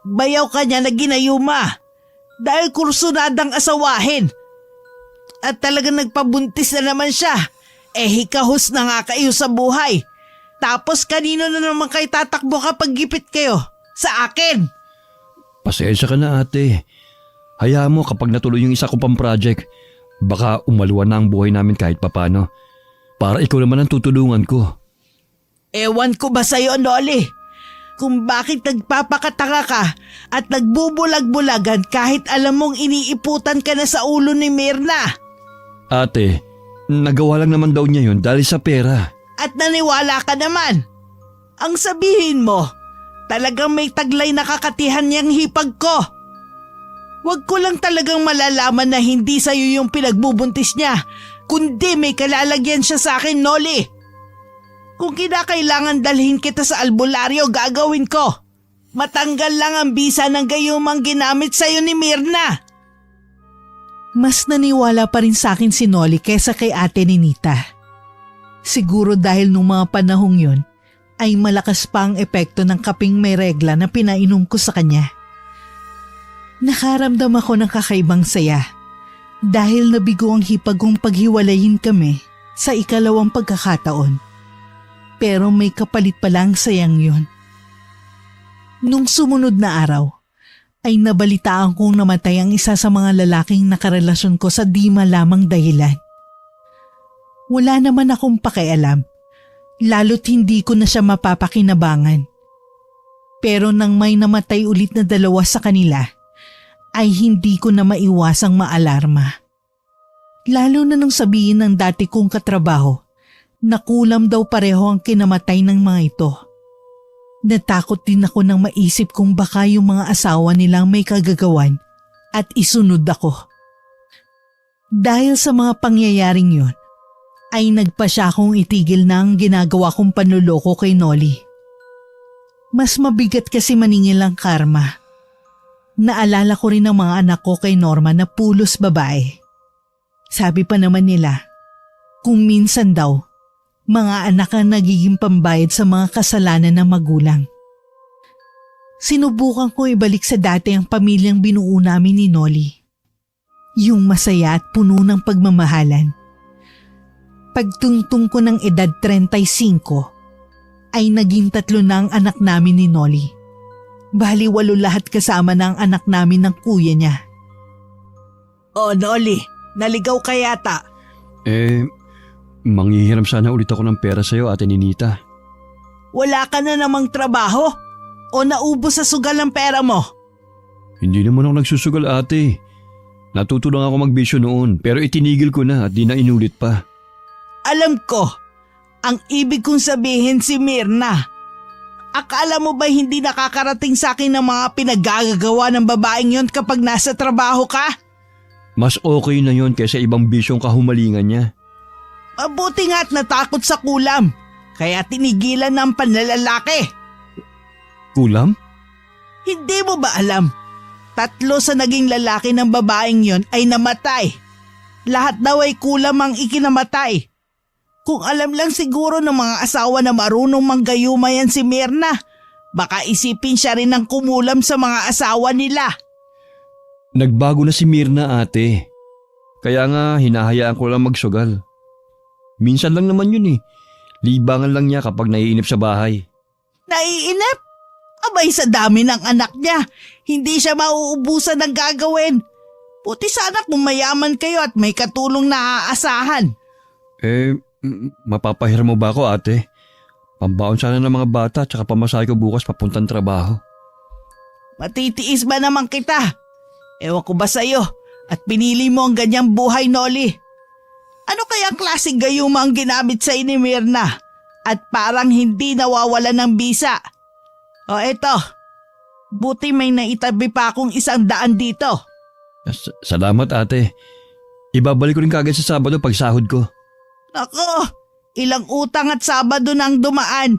Bayaw ka niya na ginayuma. Dahil kursunadang asawahin. At talagang nagpabuntis na naman siya. Hikahos na nga kayo sa buhay. Tapos kanino na naman kayo tatakbo kapag gipit kayo? Sa akin. Pasensya ka na, ate. Hayaan mo kapag natuloy yung isa ko pang project, baka umaluan na ang buhay namin kahit papano. Para ikaw naman ang tutulungan ko. Ewan ko ba sa'yo, Nolly? Kung bakit nagpapakatanga ka at nagbubulag-bulagan kahit alam mong iniiputan ka na sa ulo ni Mirna. Ate, nagawa lang naman daw niya yun dahil sa pera. At naniwala ka naman. Ang sabihin mo, talagang may taglay na kakatihan niyang hipag ko. Huwag ko lang talagang malalaman na hindi sa'yo yung pinagbubuntis niya, kundi may kalalagyan siya sa akin, Nolly. Kung kinakailangan dalhin kita sa albularyo, gagawin ko. Matanggal lang ang bisa ng gayumang ginamit sa'yo ni Mirna. Mas naniwala pa rin sa akin si Nolly kesa kay Ate Ninita. Siguro dahil nung mga panahong yun, ay malakas pa ang epekto ng kaping may regla na pinainom ko sa kanya. Nakaramdam ako ng kakaibang saya dahil nabigo ang hipag kong paghiwalayin kami sa 2nd pagkakataon. Pero may kapalit pa lang sayang yun. Nung sumunod na araw, ay nabalitaan kong namatay ang isa sa mga lalaking nakarelasyon ko sa di malamang dahilan. Wala naman akong pakialam, lalo't hindi ko na siya mapapakinabangan. Pero nang may namatay ulit na 2 sa kanila, ay hindi ko na maiwasang maalarma. Lalo na nung sabihin ng dati kong katrabaho, nakulam daw pareho ang kinamatay ng mga ito. Natakot din ako nang maisip kung baka yung mga asawa nilang may kagagawan at isunod ako. Dahil sa mga pangyayaring yun, ay nagpasya akong itigil na ang ginagawa kong panluloko kay Nolly. Mas mabigat kasi maningil ang karma. Naalala ko rin ang mga anak ko kay Norma na pulos babae. Sabi pa naman nila, kung minsan daw, mga anak ang nagiging pambayad sa mga kasalanan ng magulang. Sinubukan ko ibalik sa dati ang pamilyang binuo namin ni Nolly. Yung masaya at puno ng pagmamahalan. Pagtungtong ko ng edad 35, ay naging 3 na ang anak namin ni Nolly. Bali 8 lahat kasama na ang anak namin ng kuya niya. Oh Nolly, naligaw ka yata. Manghihiram sana ulit ako ng pera sa'yo, Ate Ninita. Wala ka na namang trabaho? O naubos sa sugal ang pera mo? Hindi naman ako nagsusugal, ate. Natuto lang ako magbisyo noon pero itinigil ko na at di na inulit pa. Alam ko, Ang ibig kong sabihin si Mirna. Akala mo ba hindi nakakarating sa akin ng mga pinagagagawa ng babaeng yon kapag nasa trabaho ka? Mas okay na yon kaysa ibang bisyong kahumalingan niya. Mabuti nga't natakot sa kulam, kaya tinigilan ng panlalalaki. Kulam? Hindi mo ba alam? 3 sa naging lalaki ng babaeng yon ay namatay. Lahat daw ay kulam ang ikinamatay. Kung alam lang siguro ng mga asawa na marunong manggayuma yan si Mirna, baka isipin siya rin ng kumulam sa mga asawa nila. Nagbago na si Mirna, ate. Kaya nga hinahayaan ko lang magsugal. Minsan lang naman yun eh. Libangan lang niya kapag naiinip sa bahay. Naiinip? Abay sa dami ng anak niya, hindi siya mauubusan ng gagawin. Puti sana kung mayaman kayo at may katulong na aasahan. Mapapahira mo ba ako, ate? Pambaon sana ng mga bata tsaka pamasahe ko bukas papuntang trabaho. Matitiis ba naman kita? Ewan ko ba sa'yo at pinili mo ang ganyang buhay, Noli? Ano kaya klaseng gayuma ang ginamit sa ni Mirna at parang hindi nawawala ng bisa? O eto, buti may naitabi pa akong 100 dito. Salamat, ate. Ibabalik ko rin kagad sa Sabado pag sahod ko. Ako, ilang utang at Sabado nang dumaan.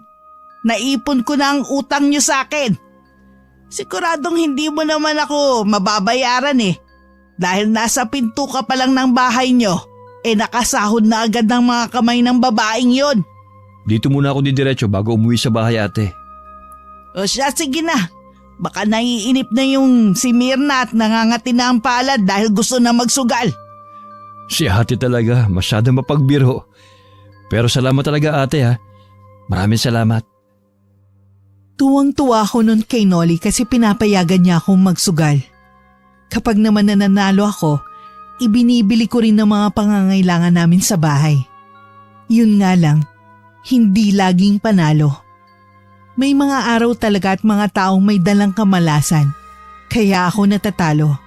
Naipon ko na ang utang nyo sa akin. Siguradong hindi mo naman ako mababayaran eh. Dahil nasa pinto ka pa lang ng bahay nyo, nakasahod na agad ng mga kamay ng babaeng yon. Dito muna ako didiretso bago umuwi sa bahay, ate. O siya, sige na. Baka naiinip na yung si Mirna at nangangati na ang palad dahil gusto na magsugal. Si ate talaga, masyado mapagbiro. Pero salamat talaga, ate, ha. Maraming salamat. Tuwang-tuwa ako nun kay Noli kasi pinapayagan niya akong magsugal. Kapag naman nananalo ako, ibinibili ko rin ng mga pangangailangan namin sa bahay. Yun nga lang, hindi laging panalo. May mga araw talaga at mga taong may dalang kamalasan, kaya ako natatalo.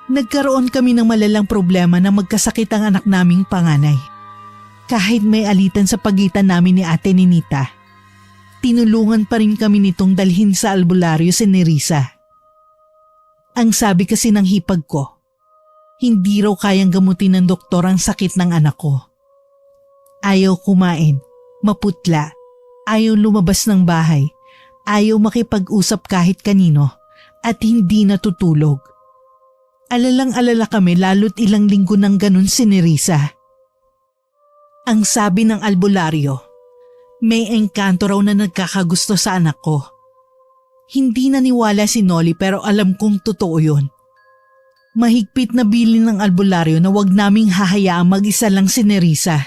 Nagkaroon kami ng malalang problema na magkasakit ang anak naming panganay. Kahit may alitan sa pagitan namin ni Ate Ninita, tinulungan pa rin kami nitong dalhin sa albularyo si Nerissa. Ang sabi kasi ng hipag ko, hindi raw kayang gamutin ng doktor ang sakit ng anak ko. Ayaw kumain, maputla, ayaw lumabas ng bahay, ayaw makipag-usap kahit kanino, at hindi natutulog. Alalang-alala kami lalo't ilang linggo nang ganun si Nerissa. Ang sabi ng albularyo, may engkanto raw na nagkakagusto sa anak ko. Hindi naniwala si Noli pero alam kong totoo yun. Mahigpit na bilin ng albularyo na wag naming hahayaang mag-isa lang si Nerissa,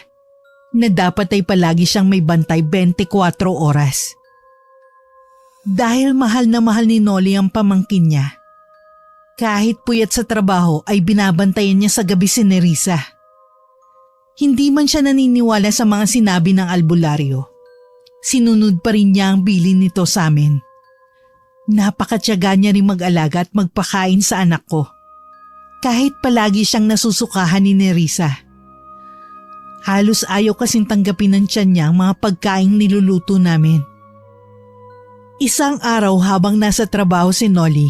na dapat ay palagi siyang may bantay 24 oras. Dahil mahal na mahal ni Noli ang pamangkin niya, kahit puyat sa trabaho ay binabantayan niya sa gabi si Nerissa. Hindi man siya naniniwala sa mga sinabi ng albularyo, sinunod pa rin niya ang bilin nito sa amin. Napakatyaga niya rin mag-alaga at magpakain sa anak ko, kahit palagi siyang nasusukahan ni Nerissa. Halos ayaw kasing tanggapin ng tiyan niya ang mga pagkaing niluluto namin. Isang araw habang nasa trabaho si Noli,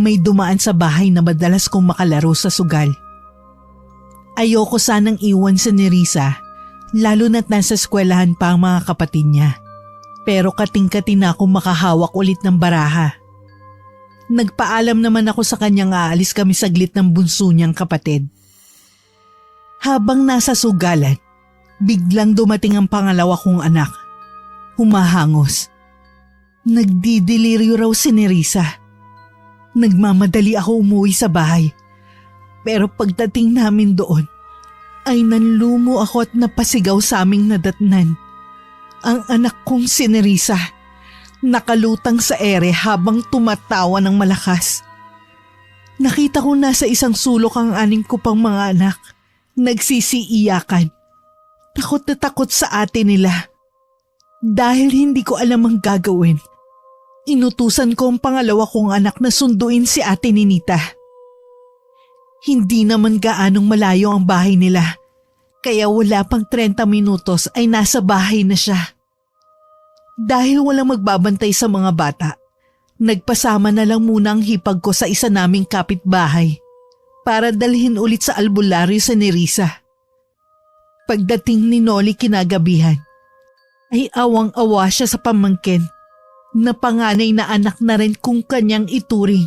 may dumaan sa bahay na madalas kong makalaro sa sugal. Ayoko sanang iwan si Nerissa, lalo na't nasa eskwelahan pa ang mga kapatid niya. Pero kating-kating na akong makahawak ulit ng baraha. Nagpaalam naman ako sa kanyang aalis kami saglit ng bunso niyang kapatid. Habang nasa sugalan, biglang dumating ang pangalawa kong anak. Humahangos. Nagdidelirio raw si Nerissa. Nagmamadali ako umuwi sa bahay. Pero pagdating namin doon, ay nanlumo ako at napasigaw sa aming nadatnan. Ang anak kong si Nerissa, nakalutang sa ere habang tumatawa ng malakas. Nakita ko nasa isang sulok ang 6 ko pang mga anak, nagsisiiyakan. Takot na takot sa ate nila. Dahil hindi ko alam ang gagawin, inutusan ko ang pangalawa kong anak na sunduin si Ate Ninita. Hindi naman gaanong malayo ang bahay nila, Kaya wala pang 30 minutos ay nasa bahay na siya. Dahil walang magbabantay sa mga bata, nagpasama na lang muna ang hipag ko sa isa naming kapitbahay para dalhin ulit sa albularyo sa Nerissa. Pagdating ni Noli kinagabihan, ay awang-awa siya sa pamangkin na panganay na anak na rin kung kanyang ituring.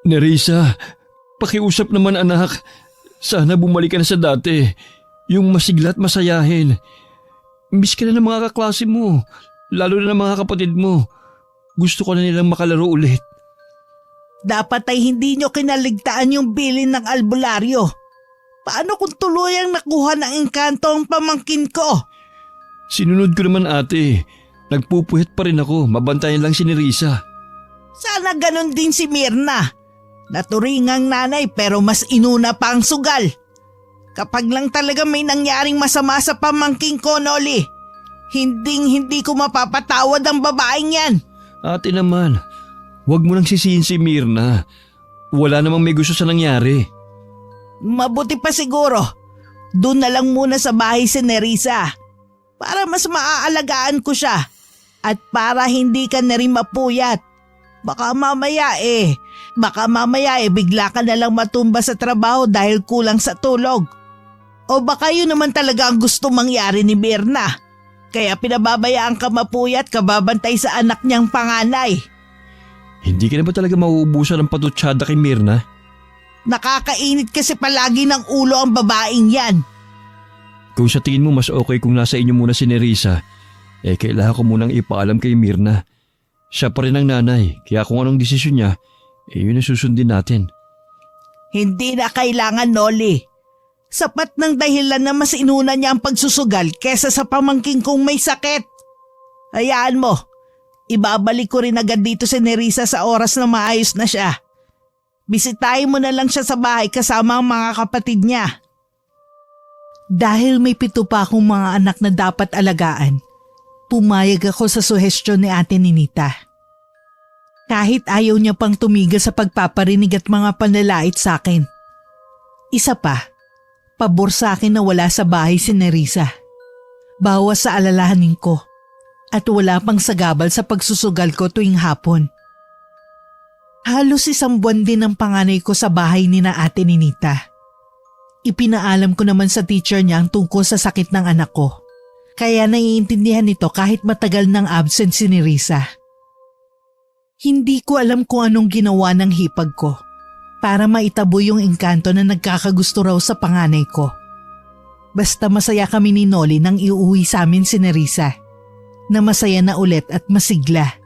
Nerissa, pakiusap naman anak. Sana bumalik ka na sa dati. Yung masigla at masayahin. Miss ka na ng mga kaklase mo, lalo na ng mga kapatid mo. Gusto ko na nilang makalaro ulit. Dapat ay hindi nyo kinaligtaan yung bilin ng albularyo. Paano kung tuluyang nakuha ng engkanto ang pamangkin ko? Sinunod ko naman ate. Nagpupuhit pa rin ako, mabantayan lang si Nerissa. Sana ganon din si Mirna. Naturingang nanay pero mas inuna pa ang sugal. Kapag lang talaga may nangyaring masama sa pamangking ko, Noli, hindi ko mapapatawad ang babaeng yan. Ate naman, huwag mo nang sisihin si Mirna. Wala namang may gusto sa nangyari. Mabuti pa siguro, doon na lang muna sa bahay si Nerissa para mas maaalagaan ko siya at para hindi ka na rin mapuyat. Baka mamaya bigla ka na lang matumba sa trabaho dahil kulang sa tulog. O baka yun naman talaga ang gusto mangyari ni Mirna. Kaya pinababayaan ka mapuyat kababantay sa anak niyang panganay. Hindi ka na ba talaga mauubusan ng patutsada kay Mirna? Nakakainit kasi palagi ng ulo ang babaeng yan. Kung sa tingin mo mas okay kung nasa inyo muna si Nerissa, kailangan ko munang ipaalam kay Mirna. Siya pa rin ang nanay, kaya kung anong desisyon niya, yun ang susundin natin. Hindi na kailangan, Noli. Sapat ng dahilan na mas inuna niya ang pagsusugal kesa sa pamangking kong may sakit. Hayaan mo, ibabalik ko rin agad dito si Nerissa sa oras na maayos na siya. Bisitahin mo na lang siya sa bahay kasama ang mga kapatid niya. Dahil may 7 pa akong mga anak na dapat alagaan, pumayag ako sa suhestyon ni Ate Ninita. Kahit ayaw niya pang tumigil sa pagpaparinig at mga panlalait sa akin. Isa pa, pabor sa akin na wala sa bahay si Nerissa. Bawas sa alalahanin ko at wala pang sagabal sa pagsusugal ko tuwing hapon. Halos 1 buwan din ang panganay ko sa bahay ni na Ate Ninita. Ipinaalam ko naman sa teacher niya ang tungkol sa sakit ng anak ko. Kaya naiintindihan nito kahit matagal nang absent si Nerissa. Hindi ko alam kung anong ginawa ng hipag ko para maitabo yung engkanto na nagkakagusto raw sa panganay ko. Basta masaya kami ni Noli nang iuwi sa amin si Nerissa, na masaya na ulit at masigla.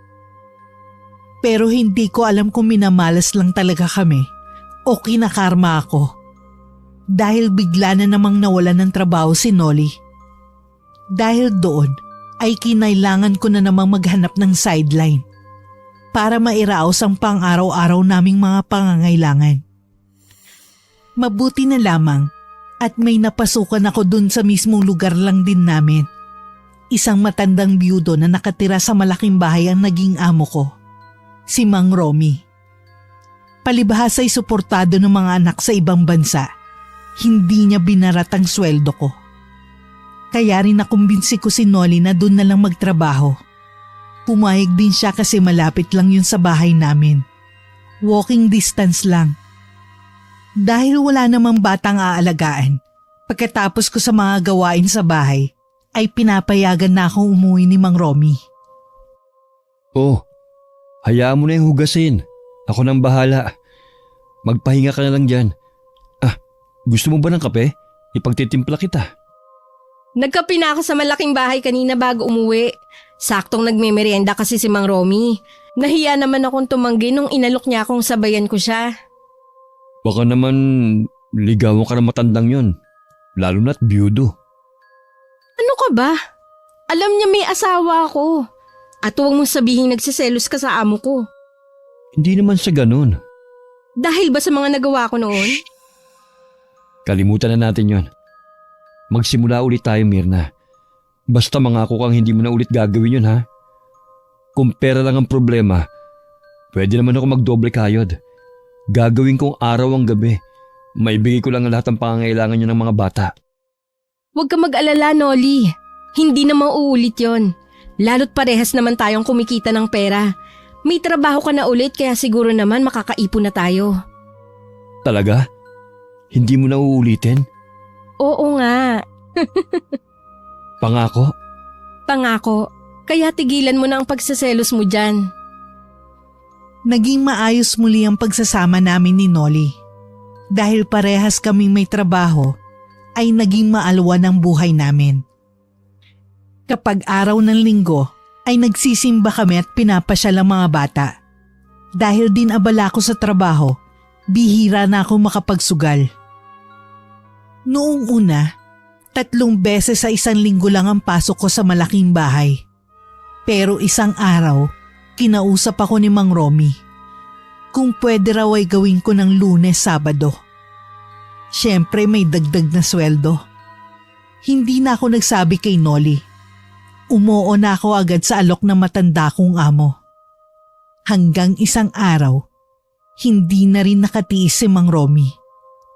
Pero hindi ko alam kung minamalas lang talaga kami o kinakarma ako. Dahil bigla na namang nawalan ng trabaho si Noli. Dahil doon ay kinailangan ko na namang maghanap ng sideline para mairaos ang pang-araw-araw naming mga pangangailangan. Mabuti na lamang at may napasukan ako dun sa mismong lugar lang din namin. Isang matandang biyudo na nakatira sa malaking bahay ang naging amo ko, si Mang Romy. Palibhas ay suportado ng mga anak sa ibang bansa. Hindi niya binarat ang sweldo ko. Kaya rin nakumbinsi ko si Noli na doon na lang magtrabaho. Pumayag din siya kasi malapit lang yun sa bahay namin. Walking distance lang. Dahil wala namang batang aalagaan, pagkatapos ko sa mga gawain sa bahay, ay pinapayagan na akong umuwi ni Mang Romy. Oh, hayaan mo na yung hugasin. Ako nang bahala. Magpahinga ka na lang dyan. Gusto mo ba ng kape? Ipagtitimpla kita. Nagkape na ako sa malaking bahay kanina bago umuwi. Saktong nagmemeryenda kasi si Mang Romy. Nahiya naman akong tumanggi nung inalok niya akong sabayan ko siya. Baka naman ligawan ka ng matandang yon. Lalo na't biyudo. Ano ka ba? Alam niya may asawa ako. At huwag mong sabihin nagsiselos ka sa amo ko. Hindi naman sa ganun. Dahil ba sa mga nagawa ko noon? Kalimutan na natin yon. Magsimula ulit tayo, Mirna. Basta mangako kang hindi mo na ulit gagawin yun, ha? Kung pera lang ang problema, pwede naman ako magdoble kayod. Gagawin kong araw ang gabi. Maibigay ko lang lahat ng pangangailangan nyo ng mga bata. Huwag ka mag-alala, Nolly. Hindi na mauulit yon. Lalo't parehas naman tayong kumikita ng pera. May trabaho ka na ulit kaya siguro naman makakaipon na tayo. Talaga? Hindi mo na uulitin? Oo nga, Pangako? pangako. Kaya tigilan mo na ang pagsaselos mo dyan. Naging maayos muli ang pagsasama namin ni Nolly. Dahil parehas kaming may trabaho, ay naging maalwan ang buhay namin. Kapag araw ng linggo, ay nagsisimba kami at pinapasyal ang mga bata. Dahil din abala ko sa trabaho, bihira na ako makapagsugal. Noong una, 3 beses sa isang linggo lang ang pasok ko sa malaking bahay. Pero isang araw, kinausap ako ni Mang Romy kung pwede raw ay gawin ko ng Lunes, Sabado. Siyempre may dagdag na sweldo. Hindi na ako nagsabi kay Nolly. Umuo na ako agad sa alok ng matanda kong amo. Hanggang isang araw, hindi na rin nakatiis si Mang Romy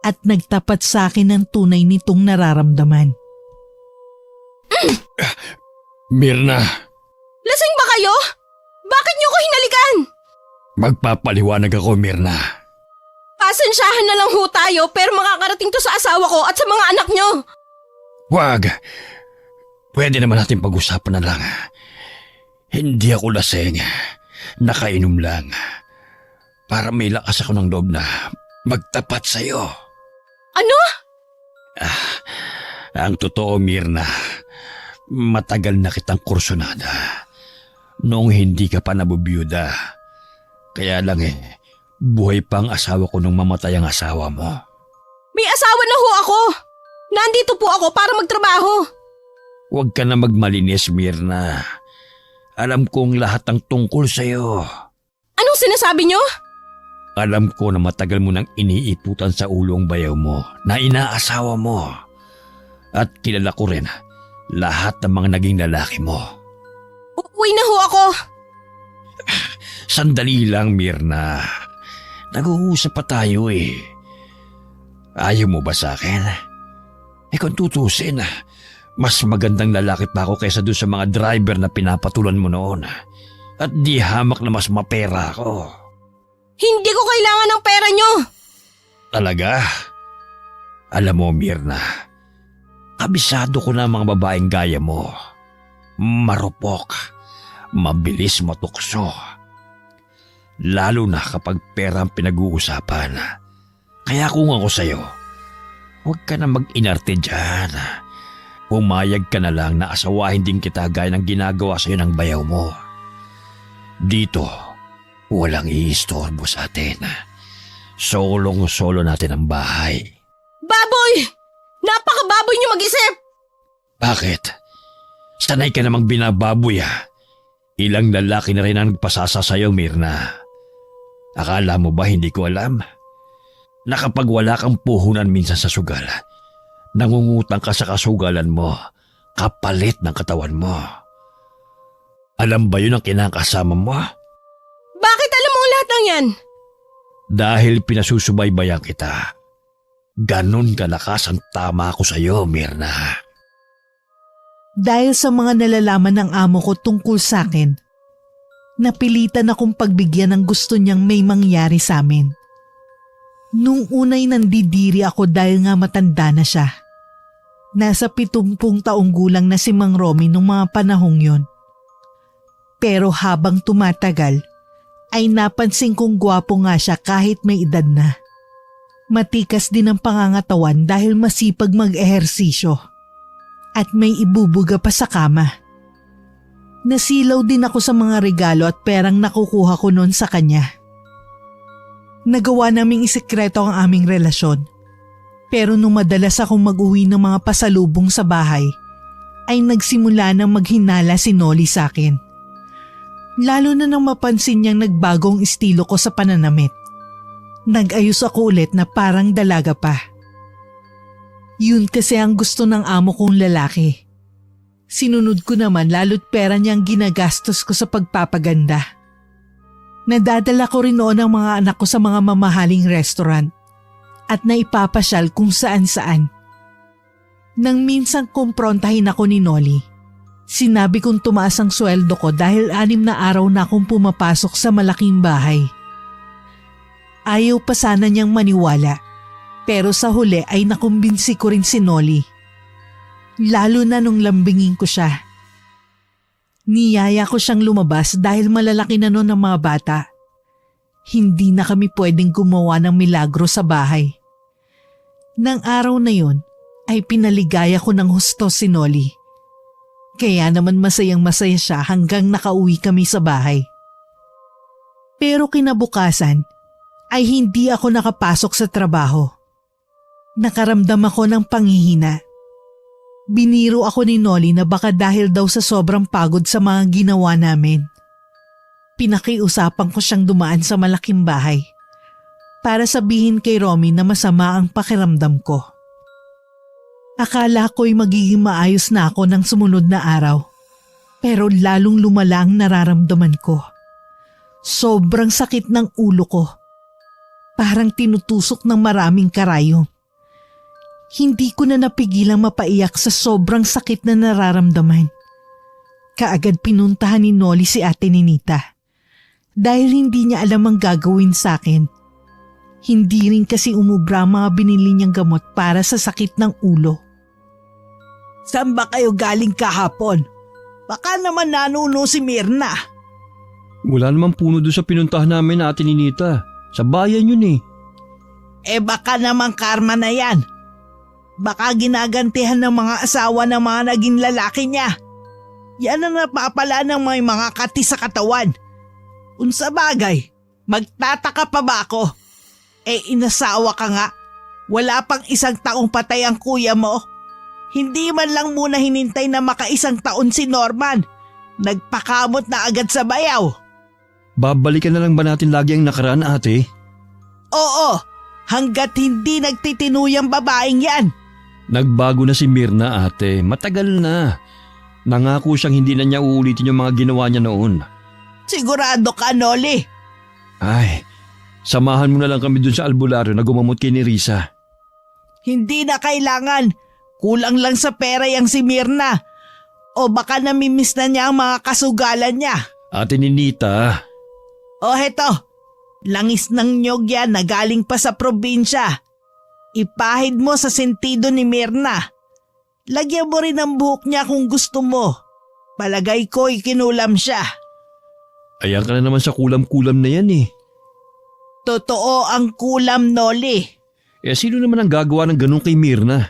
at nagtapat sa akin ng tunay nitong nararamdaman. Mirna, Lasing ba kayo? Bakit niyo ko hinalikan? magpapaliwanag ako, Mirna. Pasensyahan na lang ho tayo pero makakarating to sa asawa ko at sa mga anak niyo. Wag. Pwede naman natin pag-usapan na lang. Hindi ako lasing. Nakainom lang. Para may lakas ako ng loob na magtapat sa'yo. Ano? Ang totoo, Mirna, matagal na kitang kursunada. Noong hindi ka pa nabubiyuda. Kaya lang buhay pa ang asawa ko nung mamatay ang asawa mo. May asawa na ho ako. Nandito po ako para magtrabaho. Huwag ka na magmalinis, Mirna. Alam kong lahat ang tungkol sa'yo. Anong sinasabi niyo? Alam ko na matagal mo nang iniiputan sa ulo ang bayaw mo na inaasawa mo. At kilala ko rin lahat ng mga naging lalaki mo. Uuwi na ho ako. Sandali lang, Mirna. Nag-uusap pa tayo Ayaw mo ba sa akin? Kung tutusin, mas magandang lalaki pa ako kaysa doon sa mga driver na pinapatulan mo noon. At di hamak na mas mapera ako. Hindi ko kailangan ng pera niyo. Talaga? Alam mo, Mirna, kabisado ko na ang mga babaeng gaya mo. Marupok, mabilis matukso. Lalo na kapag pera ang pinag-uusapan. Kaya kung ako sa'yo, huwag ka na mag-inarte dyan. Pumayag ka na lang na asawahin din kita gaya ng ginagawa sa'yo ng bayaw mo. Dito, walang iistorbo sa atin. Solong-solo natin ang bahay. Baboy! Napakababoy niyo mag-isip! Bakit? Sanay ka namang binababoy Ilang lalaki na rin ang nagpasasa sa'yo, Mirna. Akala mo ba hindi ko alam? Na kapag wala kang puhunan minsan sa sugal, nangungutang ka sa kasugalan mo, kapalit ng katawan mo. Alam ba yun ang kinakasama mo? Bakit alam mo ang lahat ng yan? Dahil pinasusubaybayan kita. Ganon kalakas ang tama ko sa'yo, Mirna. Dahil sa mga nalalaman ng amo ko tungkol sa akin, napilitan akong pagbigyan ng gusto niyang may mangyari sa amin. Nung unay nandidiri ako dahil nga matanda na siya. Nasa 70 taong gulang na si Mang Romy nung mga panahong yon. Pero habang tumatagal, ay napansin kong gwapo nga siya kahit may edad na. Matikas din ang pangangatawan dahil masipag mag-ehersisyo. At may ibubuga pa sa kama. Nasilaw din ako sa mga regalo at perang nakukuha ko noon sa kanya. Nagawa naming isikreto ang aming relasyon. Pero nung madalas akong mag-uwi ng mga pasalubong sa bahay, ay nagsimula nang maghinala si Nolly sa akin. Lalo na nang mapansin niyang nagbagong estilo ko sa pananamit. Nag-ayos ako ulit na parang dalaga pa. Yun kasi ang gusto ng amo kong lalaki. Sinunod ko naman lalo't pera niyang ginagastos ko sa pagpapaganda. Nadadala ko rin noon ang mga anak ko sa mga mamahaling restaurant at naipapasyal kung saan-saan. Nang minsang kumprontahin ako ni Noli, sinabi kong tumaas ang sweldo ko dahil 6 na araw na akong pumapasok sa malaking bahay. Ayaw pa sana niyang maniwala, pero sa huli ay nakumbinsi ko rin si Noli. Lalo na nung lambingin ko siya. Niyaya ko siyang lumabas dahil malalaki na noon ang mga bata. Hindi na kami pwedeng gumawa ng milagro sa bahay. Nang araw na yun ay pinaligaya ko ng husto si Noli. Kaya naman masayang masaya siya hanggang nakauwi kami sa bahay. Pero kinabukasan ay hindi ako nakapasok sa trabaho. Nakaramdam ako ng panghihina. Biniro ako ni Noli na baka dahil daw sa sobrang pagod sa mga ginawa namin. Pinakiusapan ko siyang dumaan sa malaking bahay para sabihin kay Romy na masama ang pakiramdam ko. Akala ko'y magiging maayos na ako ng sumunod na araw, pero lalong lumala ang nararamdaman ko. Sobrang sakit ng ulo ko. Parang tinutusok ng maraming karayom. Hindi ko na napigilang mapaiyak sa sobrang sakit na nararamdaman. Kaagad pinuntahan ni Noli si Ate Ninita dahil hindi niya alam ang gagawin sa akin. Hindi rin kasi umubra ang mga binili niyang gamot para sa sakit ng ulo. Saan ba kayo galing kahapon? Baka naman nanuno si Mirna. Wala namang puno doon sa pinuntahan namin, Ate Ninita. Sa bayan yun eh. Baka naman karma na yan. Baka ginagantihan ng mga asawa ng mga naging lalaki niya. Yan ang napapala ng may mga kati sa katawan. Unsa bagay, magtataka pa ba ako? Inasawa ka nga. Wala pang 1 taong patay ang kuya mo. Hindi man lang muna hinintay na maka1 taon si Norman. Nagpakamot na agad sa bayaw. Babalikan na lang ba natin lagi ang nakaraan, ate? Oo, hanggat hindi nagtitinuyang babaeng yan. Nagbago na si Mirna, ate. Matagal na. Nangako siyang hindi na niya uulitin yung mga ginawa niya noon. Sigurado ka, Noli? Ay, samahan mo na lang kami dun sa albularyo na gumamot kay ni Risa. Hindi na kailangan. Kulang lang sa pera yang si Mirna. O baka namimiss na niya ang mga kasugalan niya. Ate Ninita. O heto, langis ng nyog yan na galing pa sa probinsya. Ipahid mo sa sentido ni Mirna. Lagyan mo rin ang buhok niya kung gusto mo. Palagay ko ikinulam siya. Ayan ka na naman sa kulam-kulam na yan eh. Totoo ang kulam, Noli. Sino naman ang gagawa ng ganun kay Mirna?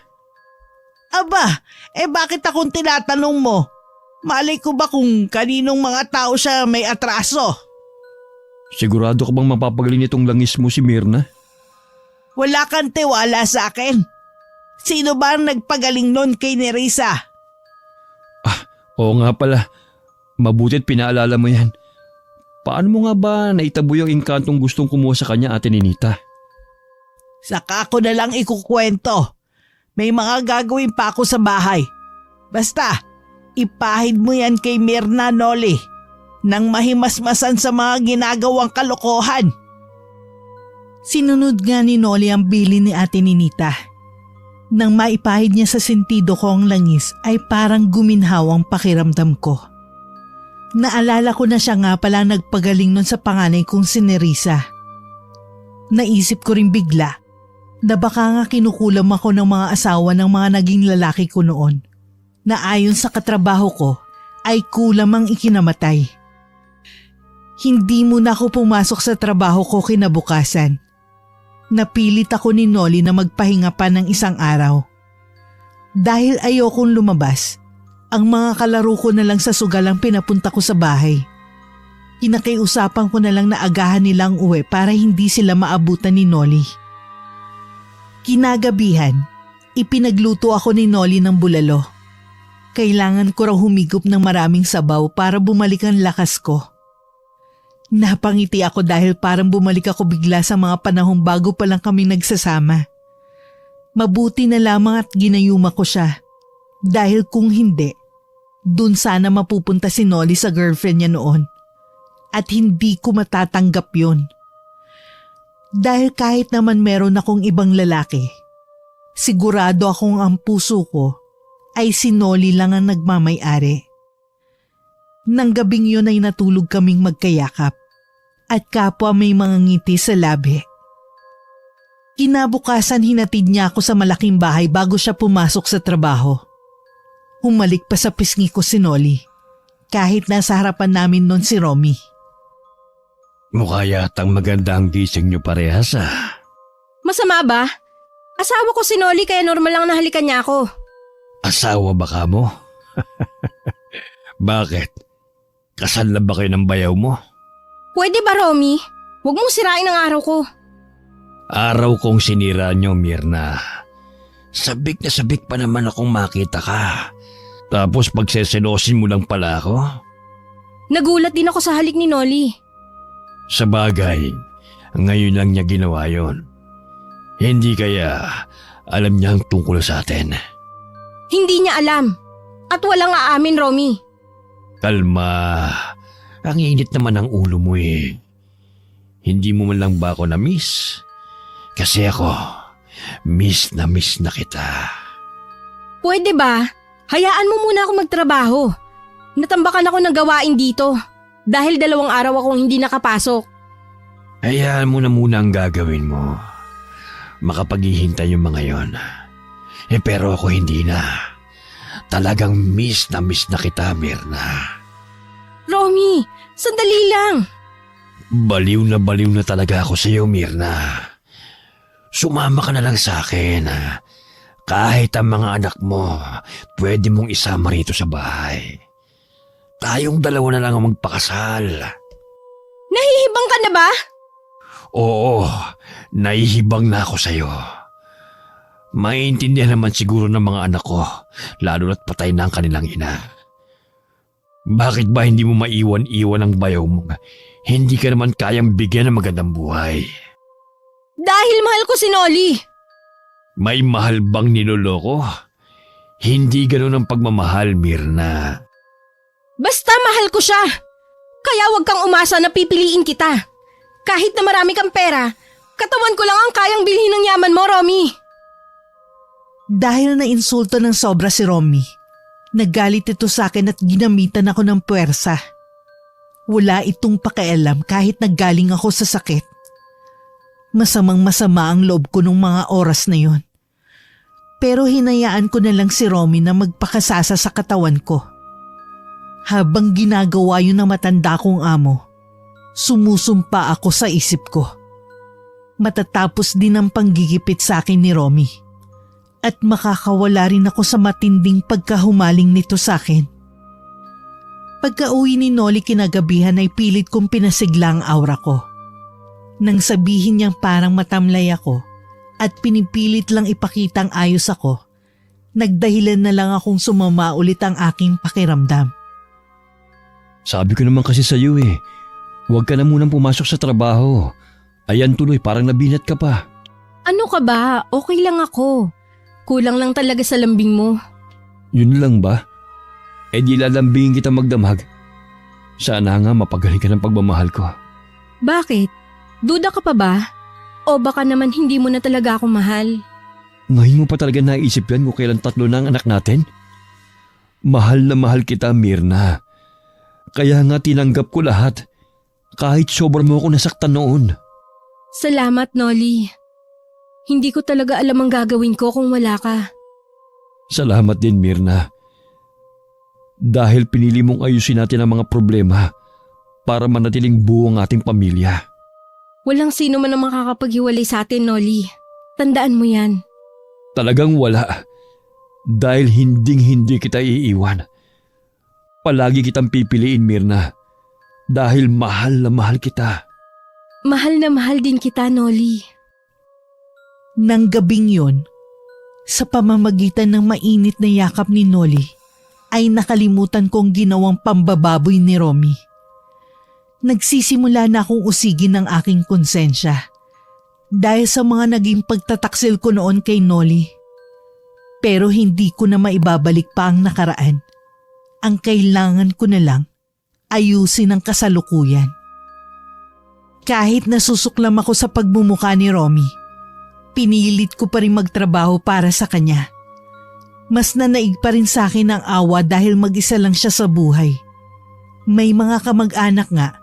Aba, bakit akong tinatanong mo? Malay ko ba kung kaninong mga tao siya may atraso? Sigurado ka bang mapapagaling nitong langis mo si Mirna? Wala kang tiwala sa akin. Sino ba ang nagpagaling nun kay Nerissa? Oo nga pala. Mabuti't pinaalala mo yan. Paano mo nga ba naitabo yung inkantong gustong kumuha sa kanya, Ate Ninita? Saka ko na lang ikukwento. May mga gagawin pa ako sa bahay. Basta, ipahid mo yan kay Mirna, Noli, nang mahimasmasan sa mga ginagawang kalokohan. Sinunod nga ni Noli ang bili ni Ate Ninita. Nang maipahid niya sa sentido ko ang langis ay parang guminhaw ang pakiramdam ko. Naalala ko na siya nga pala nagpagaling nun sa panganay kong si Nerissa. Naisip ko rin bigla na baka nga kinukulam ako ng mga asawa ng mga naging lalaki ko noon na ayon sa katrabaho ko ay kulam ang ikinamatay. Hindi muna ako pumasok sa trabaho ko kinabukasan. Napilit ako ni Noli na magpahinga pa ng 1 araw. Dahil ayokong lumabas, ang mga kalaro ko na lang sa sugal ang pinapunta ko sa bahay. Kinakiusapan ko na lang na agahan nilang uwi para hindi sila maabutan ni Noli. Kinagabihan, ipinagluto ako ni Noli ng bulalo. Kailangan ko raw humigop ng maraming sabaw para bumalik ang lakas ko. Napangiti ako dahil parang bumalik ako bigla sa mga panahong bago pa lang kami nagsasama. Mabuti na lamang at ginayuma ko siya. Dahil kung hindi, dun sana mapupunta si Noli sa girlfriend niya noon. At hindi ko matatanggap yun. Dahil kahit naman meron akong ibang lalaki, Sigurado akong ang puso ko ay si Nolly lang ang nagmamay-ari. Nang gabing yun ay natulog kaming magkayakap at kapwa may mga ngiti sa labi. Kinabukasan hinatid niya ako sa malaking bahay bago siya pumasok sa trabaho. Humalik pa sa pisngi ko si Nolly kahit nasa harapan namin nun si Romy. Mukha yatang maganda ang gising niyo parehas ah. Masama ba? Asawa ko si Nolly kaya normal lang nahalikan niya ako. Asawa ba ka mo? Bakit? Kasal na ba kayo ng bayaw mo? Pwede ba, Romy? Huwag mong sirain ang araw ko. Araw kong sinira niyo, Mirna. Sabik na sabik pa naman akong makita ka. Tapos pagseselosin mo lang pala ako? Nagulat din ako sa halik ni Nolly. Sa bagay, ngayon lang niya ginawa yon. Hindi kaya alam niya ang tungkol sa atin. Hindi niya alam. At walang aamin, Romy. Kalma. Ang init naman ang ulo mo eh. Hindi mo man lang ba ako na-miss? Kasi ako, miss na kita. Pwede ba? Hayaan mo muna ako magtrabaho. Natambakan ako ng gawain dito. Dahil 2 araw akong hindi nakapasok. Hayaan mo na muna ang gagawin mo. Makapaghihintay yung mga yon. Pero ako hindi na. Talagang miss na kita, Mirna. Romy, sandali lang. Baliw na talaga ako sa iyo, Mirna. Sumama ka na lang sa akin. Kahit ang mga anak mo, pwede mong isama rito sa bahay. Tayong 2 na lang ang magpakasal. Nahihibang ka na ba? Oo, nahihibang na ako sa iyo. Maintindihan naman siguro ng mga anak ko, lalo na't patay na ang kanilang ina. Bakit ba hindi mo maiwan-iwan ang bayaw mo? Hindi ka naman kayang bigyan ng magandang buhay. Dahil mahal ko si Nolly. May mahal bang niloloko? Hindi ganun ang pagmamahal, Mirna. Basta mahal ko siya. Kaya wag kang umasa na pipiliin kita. Kahit na marami kang pera, katawan ko lang ang kayang bilhin ng yaman mo, Romy. Dahil na-insulto ng sobra si Romy, nagalit ito sa akin at ginamitan ako ng puwersa. Wala itong pakialam kahit naggaling ako sa sakit. Masamang-masama ang loob ko nung mga oras na yon. Pero hinayaan ko na lang si Romy na magpakasasa sa katawan ko. Habang ginagawa yun ng matanda kong amo, sumusumpa ako sa isip ko. Matatapos din ang panggigipit sa akin ni Romy. At makakawala rin ako sa matinding pagkahumaling nito sa akin. Pagka-uwi ni Nolly kinagabihan ay pilit kong pinasigla ang aura ko. Nang sabihin niyang parang matamlay ako at pinipilit lang ipakitang ayos ako, nagdahilan na lang akong sumama ulit ang aking pakiramdam. Sabi ko naman kasi sa iyo huwag ka na munang pumasok sa trabaho. Ayan tuloy, parang nabinat ka pa. Ano ka ba? Okay lang ako. Kulang lang talaga sa lambing mo. Yun lang ba? Di lalambingin kita magdamag. Sana nga mapagaling ka ng pagmamahal ko. Bakit? Duda ka pa ba? O baka naman hindi mo na talaga ako mahal? Ngayon mo pa talaga naisip yan kung kailan 3 na ang anak natin? Mahal na mahal kita, Mirna. Kaya nga tinanggap ko lahat. Kahit sobrang mo ako nasaktan noon. Salamat, Nolly. Hindi ko talaga alam ang gagawin ko kung wala ka. Salamat din, Mirna. Dahil pinili mong ayusin natin ang mga problema para manatiling buo ang ating pamilya. Walang sino man ang makakapaghiwalay sa atin, Nolly. Tandaan mo yan. Talagang wala. Dahil hinding-hindi kita iiwan. Palagi kitang pipiliin, Mirna. Dahil mahal na mahal kita. Mahal na mahal din kita, Nolly. Nang gabing yun, sa pamamagitan ng mainit na yakap ni Nolly, ay nakalimutan kong ginawang pambababoy ni Romy. Nagsisimula na akong usigin ng aking konsensya dahil sa mga naging pagtataksil ko noon kay Nolly. Pero hindi ko na maibabalik pa ang nakaraan. Ang kailangan ko na lang, ayusin ang kasalukuyan. Kahit nasusuklam ako sa pagmumukha ni Romy, pinilit ko pa rin magtrabaho para sa kanya. Mas nanaig pa rin sa akin ang awa dahil mag-isa lang siya sa buhay. May mga kamag-anak nga,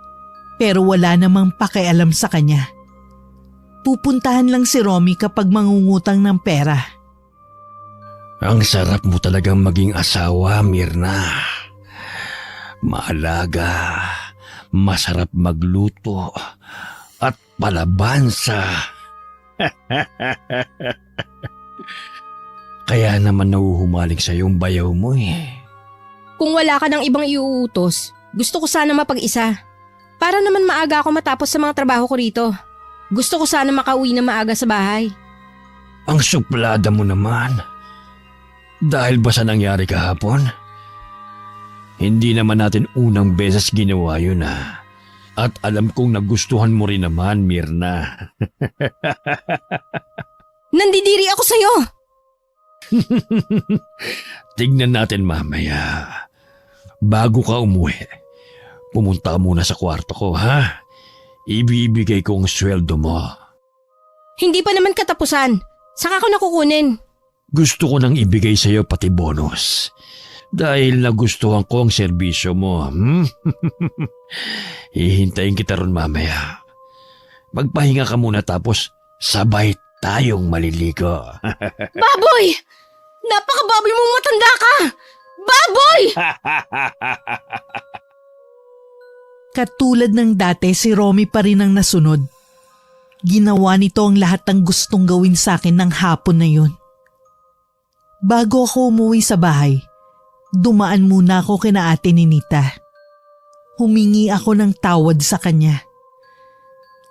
pero wala namang pakialam sa kanya. Pupuntahan lang si Romy kapag mangungutang ng pera. Ang sarap mo talagang maging asawa, Mirna. Maalaga, masarap magluto, at palabansa. Kaya naman nahuhumaling sa yung bayaw mo eh. Kung wala ka ng ibang iuutos, gusto ko sana mapag-isa. Para naman maaga ako matapos sa mga trabaho ko rito. Gusto ko sana makauwi na maaga sa bahay. Ang suplada mo naman. Dahil ba sa nangyari kahapon? Hindi naman natin unang beses ginawa yun ah. At alam kong nagustuhan mo rin naman, Mirna. Nandidiri ako sa'yo! Tignan natin mamaya. Bago ka umuwi, pumunta ka muna sa kwarto ko, ha? Ibibigay ko ang sweldo mo. Hindi pa naman katapusan. Saka ko nakukunin. Gusto ko nang ibigay sa'yo pati bonus. Dahil nagustuhan ko ang serbisyo mo. Hihintayin kita ron mamaya. Magpahinga ka muna tapos sabay tayong maliligo. Baboy! Napakababoy mong matanda ka! Baboy! Katulad ng dati, si Romy pa rin ang nasunod. Ginawa nito ang lahat ng gustong gawin sa akin ng hapon na yun. Bago ako umuwi sa bahay, dumaan muna ako kina Ate Ninita. Humingi ako ng tawad sa kanya.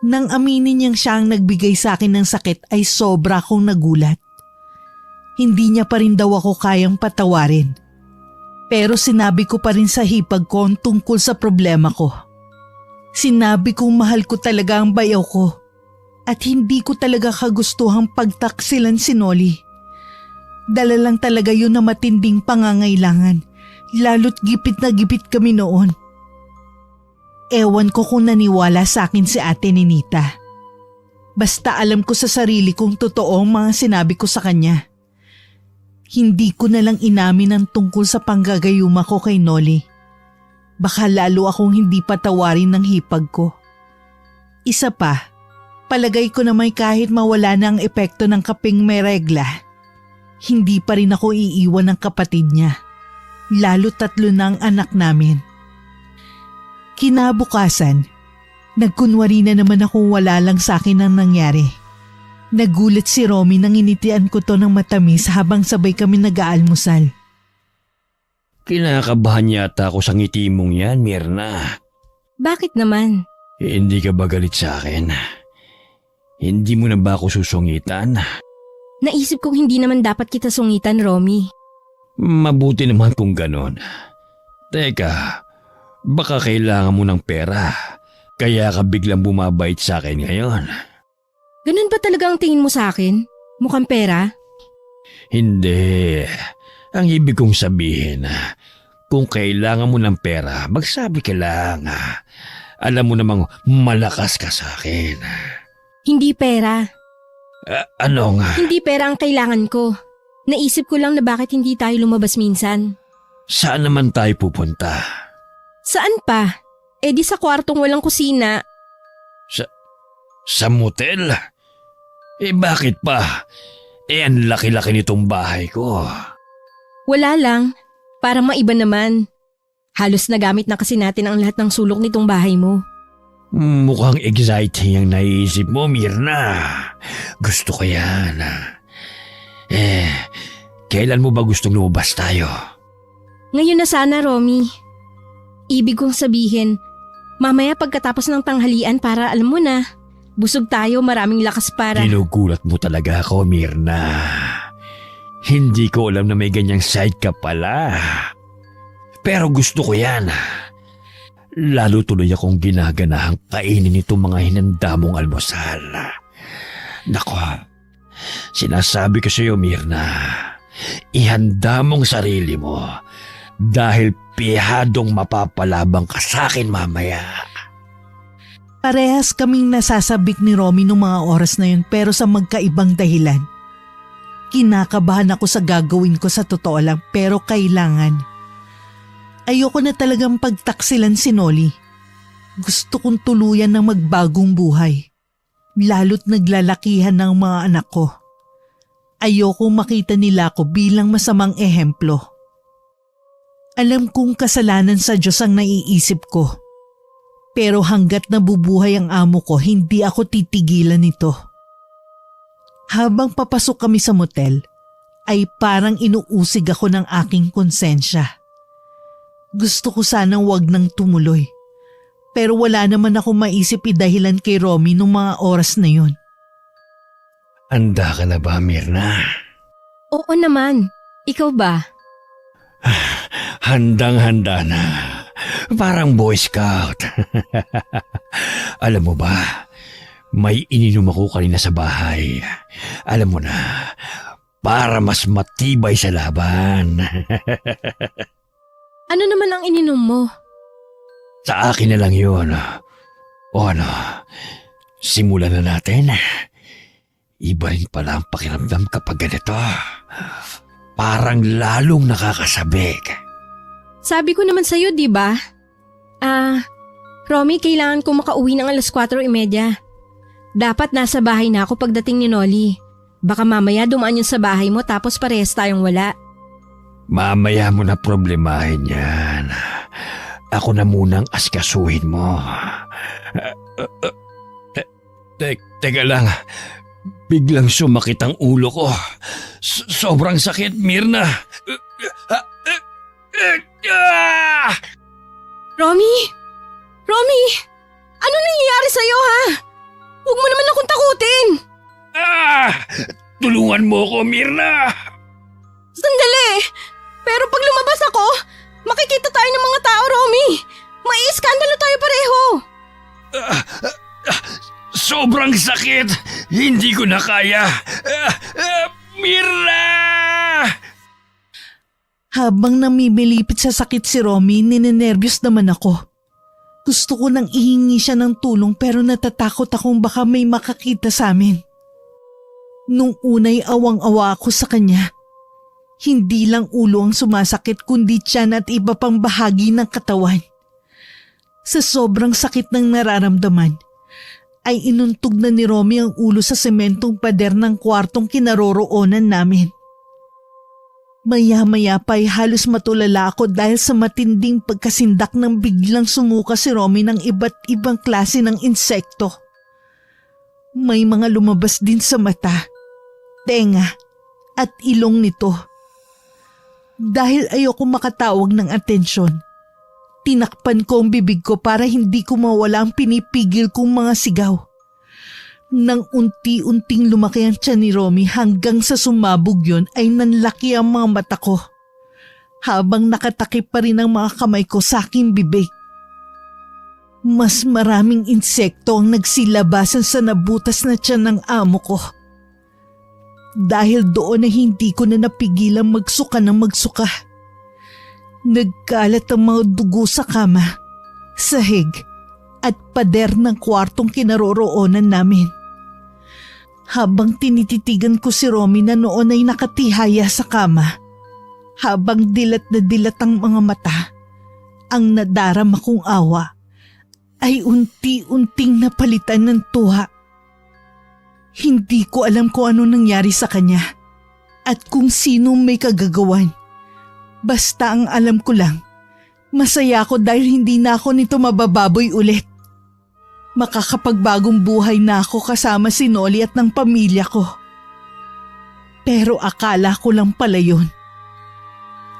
Nang aminin niyang siya ang nagbigay sa akin ng sakit ay sobra akong nagulat. Hindi niya pa rin daw ako kayang patawarin. Pero sinabi ko pa rin sa hipag ko ang tungkol sa problema ko. Sinabi kong mahal ko talaga ang bayaw ko at hindi ko talaga kagustuhang pagtaksilan si Nolly. Dala lang talaga yun na matinding pangangailangan, lalo't gipit na gipit kami noon. Ewan ko kung naniwala sa akin si Ate Ninita. Basta alam ko sa sarili kong totoo ang mga sinabi ko sa kanya. Hindi ko na lang inamin ang tungkol sa panggagayuma ko kay Nolly. Baka lalo akong hindi patawarin ng hipag ko. Isa pa, palagay ko na may kahit mawala na ang epekto ng kaping may regla, hindi pa rin ako iiwan ng kapatid niya. Lalo 3 na ang anak namin. Kinabukasan, nagkunwari na naman akong wala lang sa akin ang nangyari. Nagulat si Romy nang initian ko to ng matamis habang sabay kami nag-aalmusal. Kinakabahan yata ako sa ngiti mong yan, Mirna. Bakit naman? Hindi ka ba galit sa akin? Hindi mo na ba ako susungitan? Naisip kong hindi naman dapat kita sungitan, Romy. Mabuti naman kung ganon. Teka, baka kailangan mo ng pera. Kaya ka biglang bumabait sa akin ngayon. Ganun ba talaga ang tingin mo sa akin? Mukhang pera? Hindi. Ang ibig kong sabihin, kung kailangan mo ng pera, magsabi ka lang. Alam mo namang malakas ka sa akin. Hindi pera. Ano nga? Hindi pera ang kailangan ko. Naisip ko lang na bakit hindi tayo lumabas minsan. Saan naman tayo pupunta? Saan pa? Eh di sa kwartong walang kusina. Sa motel? Bakit pa? Ang laki-laki nitong bahay ko. Wala lang. Para maiba naman. Halos nagamit na kasi natin ang lahat ng sulok nitong bahay mo. Mukhang exciting ang naisip mo, Mirna. Gusto ko yan. Kailan mo ba gustong lumabas tayo? Ngayon na sana, Romy. Ibig kong sabihin, mamaya pagkatapos ng tanghalian para alam mo na, busog tayo, maraming lakas para… Ginugulat mo talaga ako, Mirna. Hindi ko alam na may ganyang side ka pala. Pero gusto ko yan. Lalo tuloy akong ginaganahang kainin itong mga hinanda mong almusal. Nako, sinasabi ko sa iyo, Mirna, ihanda mong sarili mo dahil pihadong mapapalabang ka sa akin mamaya. Parehas kaming nasasabik ni Romy nung mga oras na yun pero sa magkaibang dahilan. Kinakabahan ako sa gagawin ko sa totoo lang pero kailangan. Ayoko na talagang pagtaksilan si Nolly. Gusto kong tuluyan ng magbagong buhay. Lalo't naglalakihan ng mga anak ko. Ayoko makita nila ako bilang masamang ehemplo. Alam kong kasalanan sa Diyos ang naiisip ko. Pero hanggat nabubuhay ang amo ko, hindi ako titigilan nito. Habang papasok kami sa motel, ay parang inuusig ako ng aking konsensya. Gusto ko sanang wag nang tumuloy. Pero wala naman ako maisip idahilan kay Romy nung mga oras na yun. Handa ka na ba, Mirna? Oo naman. Ikaw ba? Handang-handa na. Parang Boy Scout. Alam mo ba, may ininom ako kanina sa bahay. Alam mo na, para mas matibay sa laban. Ano naman ang ininom mo? Sa akin na lang yun. O ano, simulan na natin. Iba rin pala ang pakiramdam kapag ganito. Parang lalong nakakasabik. Sabi ko naman sa'yo, di ba? Romy, kailangan ko makauwi ng 4:30. Dapat nasa bahay na ako pagdating ni Nolly. Baka mamaya dumaan yun sa bahay mo tapos parehas tayong wala. Mamaya mo na problemahin yan. Ako na munang askasuhin mo. Teka lang. Biglang sumakit ang ulo ko. Sobrang sakit, Mirna. Romy! Romy! Ano nangyayari sa'yo, ha? Huwag mo naman akong takutin! Tulungan mo ko, Mirna! Sandali! Pero pag lumabas ako, makikita tayo ng mga tao, Romy! Mai-iskandalo tayo pareho! Sobrang sakit! Hindi ko na kaya! Mirna! Habang namimilipit sa sakit si Romy, ninenervyos naman ako. Gusto ko nang ihingi siya ng tulong pero natatakot akong baka may makakita sa amin. Nung unay awang-awa ako sa kanya. Hindi lang ulo ang sumasakit kundi tiyan at iba pang bahagi ng katawan. Sa sobrang sakit ng nararamdaman, ay inuntog na ni Romy ang ulo sa sementong pader ng kwartong kinaroroonan namin. Maya-maya pa ay halos matulala ako dahil sa matinding pagkasindak ng biglang sumuka si Romy ng iba't ibang klase ng insekto. May mga lumabas din sa mata, tenga at ilong nito. Dahil ayoko makatawag ng atensyon, tinakpan ko ang bibig ko para hindi ko mawala ang pinipigil kong mga sigaw. Nang unti-unting lumaki ang tiyan ni Romy hanggang sa sumabog yun ay nanlaki ang mga mata ko. Habang nakatakip pa rin ang mga kamay ko sa aking bibig. Mas maraming insekto ang nagsilabasan sa nabutas na tiyan ng amo ko. Dahil doon ay hindi ko na napigilang magsuka ng magsuka. Nagkalat ang mga dugo sa kama, sahig at pader ng kwartong kinaroroonan namin. Habang tinititigan ko si Romy na noon ay nakatihaya sa kama, habang dilat na dilat ang mga mata, ang nadarama kong awa ay unti-unting napalitan ng tuwa. Hindi ko alam kung ano nangyari sa kanya at kung sino may kagagawan. Basta ang alam ko lang, masaya ako dahil hindi na ako nito mabababoy ulit. Makakapagbagong buhay na ako kasama si Nolly at ng pamilya ko. Pero akala ko lang pala yun.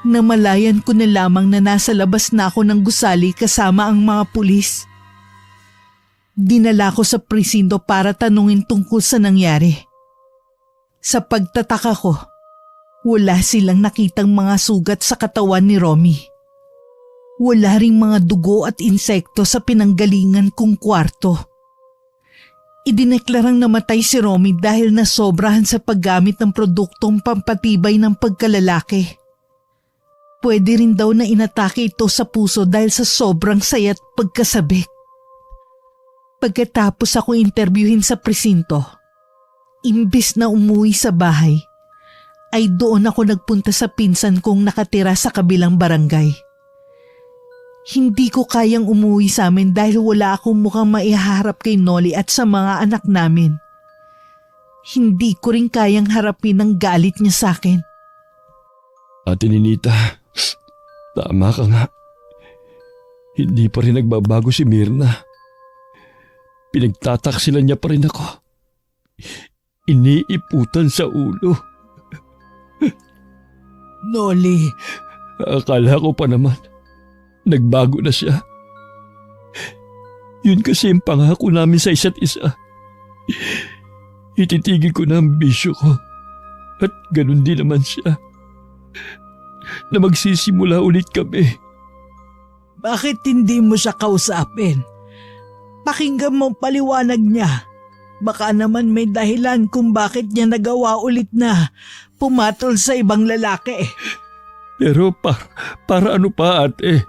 Namalayan ko na lamang na nasa labas na ako ng gusali kasama ang mga pulis. Dinala ko sa presinto para tanungin tungkol sa nangyari. Sa pagtataka ko, wala silang nakitang mga sugat sa katawan ni Romy. Wala ring mga dugo at insekto sa pinanggalingan kong kwarto. Idineklarang namatay si Romy dahil nasobrahan sa paggamit ng produktong pampatibay ng pagkalalaki. Pwede rin daw na inatake ito sa puso dahil sa sobrang saya at pagkasabik. Pagkatapos ako interviewin sa presinto, imbis na umuwi sa bahay, ay doon ako nagpunta sa pinsan kong nakatira sa kabilang barangay. Hindi ko kayang umuwi sa amin dahil wala akong mukhang maiharap kay Noli at sa mga anak namin. Hindi ko rin kayang harapin ang galit niya sa akin. Ate Ninita, tama ka nga. Hindi pa rin nagbabago si Mirna. Pinagtataksilan niya pa rin ako. Iniiputan sa ulo. Noli, Akala ko pa naman, nagbago na siya. Yun kasi ang pangako namin sa isa't isa. Ititigil ko na ang bisyo ko. At ganun din naman siya. Na magsisimula ulit kami. bakit hindi mo siya kausapin? Pakinggan mo ang paliwanag niya. Baka naman may dahilan kung bakit niya nagawa ulit na pumatol sa ibang lalaki. Pero para ano pa ate?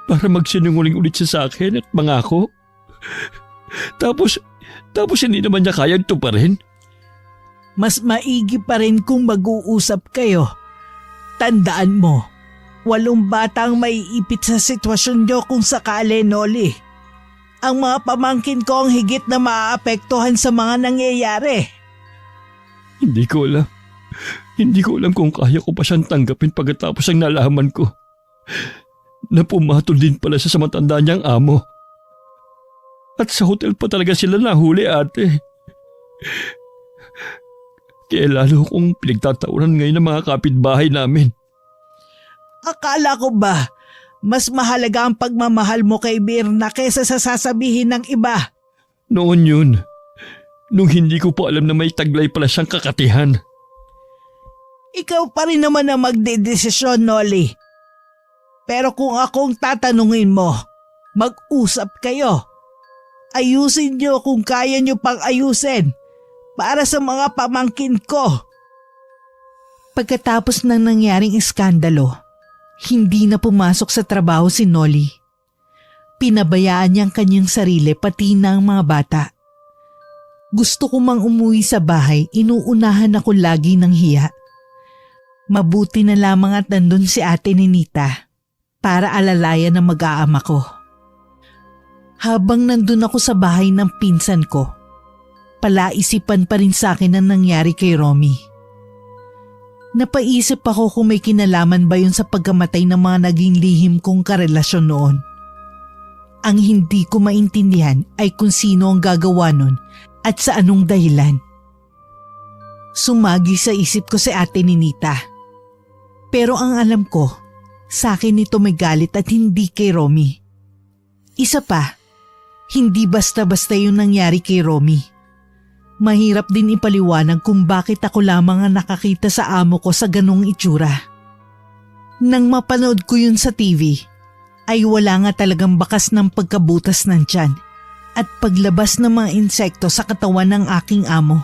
Para magsinungaling ulit siya sa akin at mangako? Tapos hindi naman niya kayang tuparin? Mas maigi pa rin kung mag-uusap kayo. Tandaan mo, 8 batang maiipit sa sitwasyon niyo kung sakali, Noli. Ang mga pamangkin ko ang higit na maaapektuhan sa mga nangyayari. Hindi ko alam. Hindi ko alam kung kaya ko pa siyang tanggapin pagkatapos ang nalaman ko. Na pumatol din pala siya sa matanda niyang amo. At sa hotel pa talaga sila nahuli ate. Kaya lalo kong pinagtatauran ngayon ng mga kapitbahay namin. Akala ko ba, mas mahalaga ang pagmamahal mo kay Mirna kaysa sa sasabihin ng iba? Noon yun. Nung hindi ko pa alam na may taglay pala siyang kakatihan. Ikaw pa rin naman ang magdedesisyon, Noli. Pero kung akong tatanungin mo, mag-usap kayo. Ayusin niyo kung kaya niyo pang ayusin para sa mga pamangkin ko. Pagkatapos ng nangyaring iskandalo, hindi na pumasok sa trabaho si Noli. Pinabayaan niya ang kanyang sarili pati na ang mga bata. Gusto ko mang umuwi sa bahay, inuunahan ako lagi ng hiya. Mabuti na lamang at nandun si Ate Ninita para alalayan ng mag-aama ko. Habang nandun ako sa bahay ng pinsan ko, palaisipan pa rin sa akin ang nangyari kay Romy. Napaisip ako kung may kinalaman ba yun sa pagkamatay ng mga naging lihim kong karelasyon noon. Ang hindi ko maintindihan ay kung sino ang gagawa nun at sa anong dahilan. Sumagi sa isip ko si Ate Ninita. Pero ang alam ko, sa akin ito may galit at hindi kay Romy. Isa pa, hindi basta-basta yung nangyari kay Romy. Mahirap din ipaliwanag kung bakit ako lamang ang nakakita sa amo ko sa ganong itsura. Nang mapanood ko yun sa TV, ay wala nga talagang bakas ng pagkabutas ng tiyan at paglabas ng mga insekto sa katawan ng aking amo.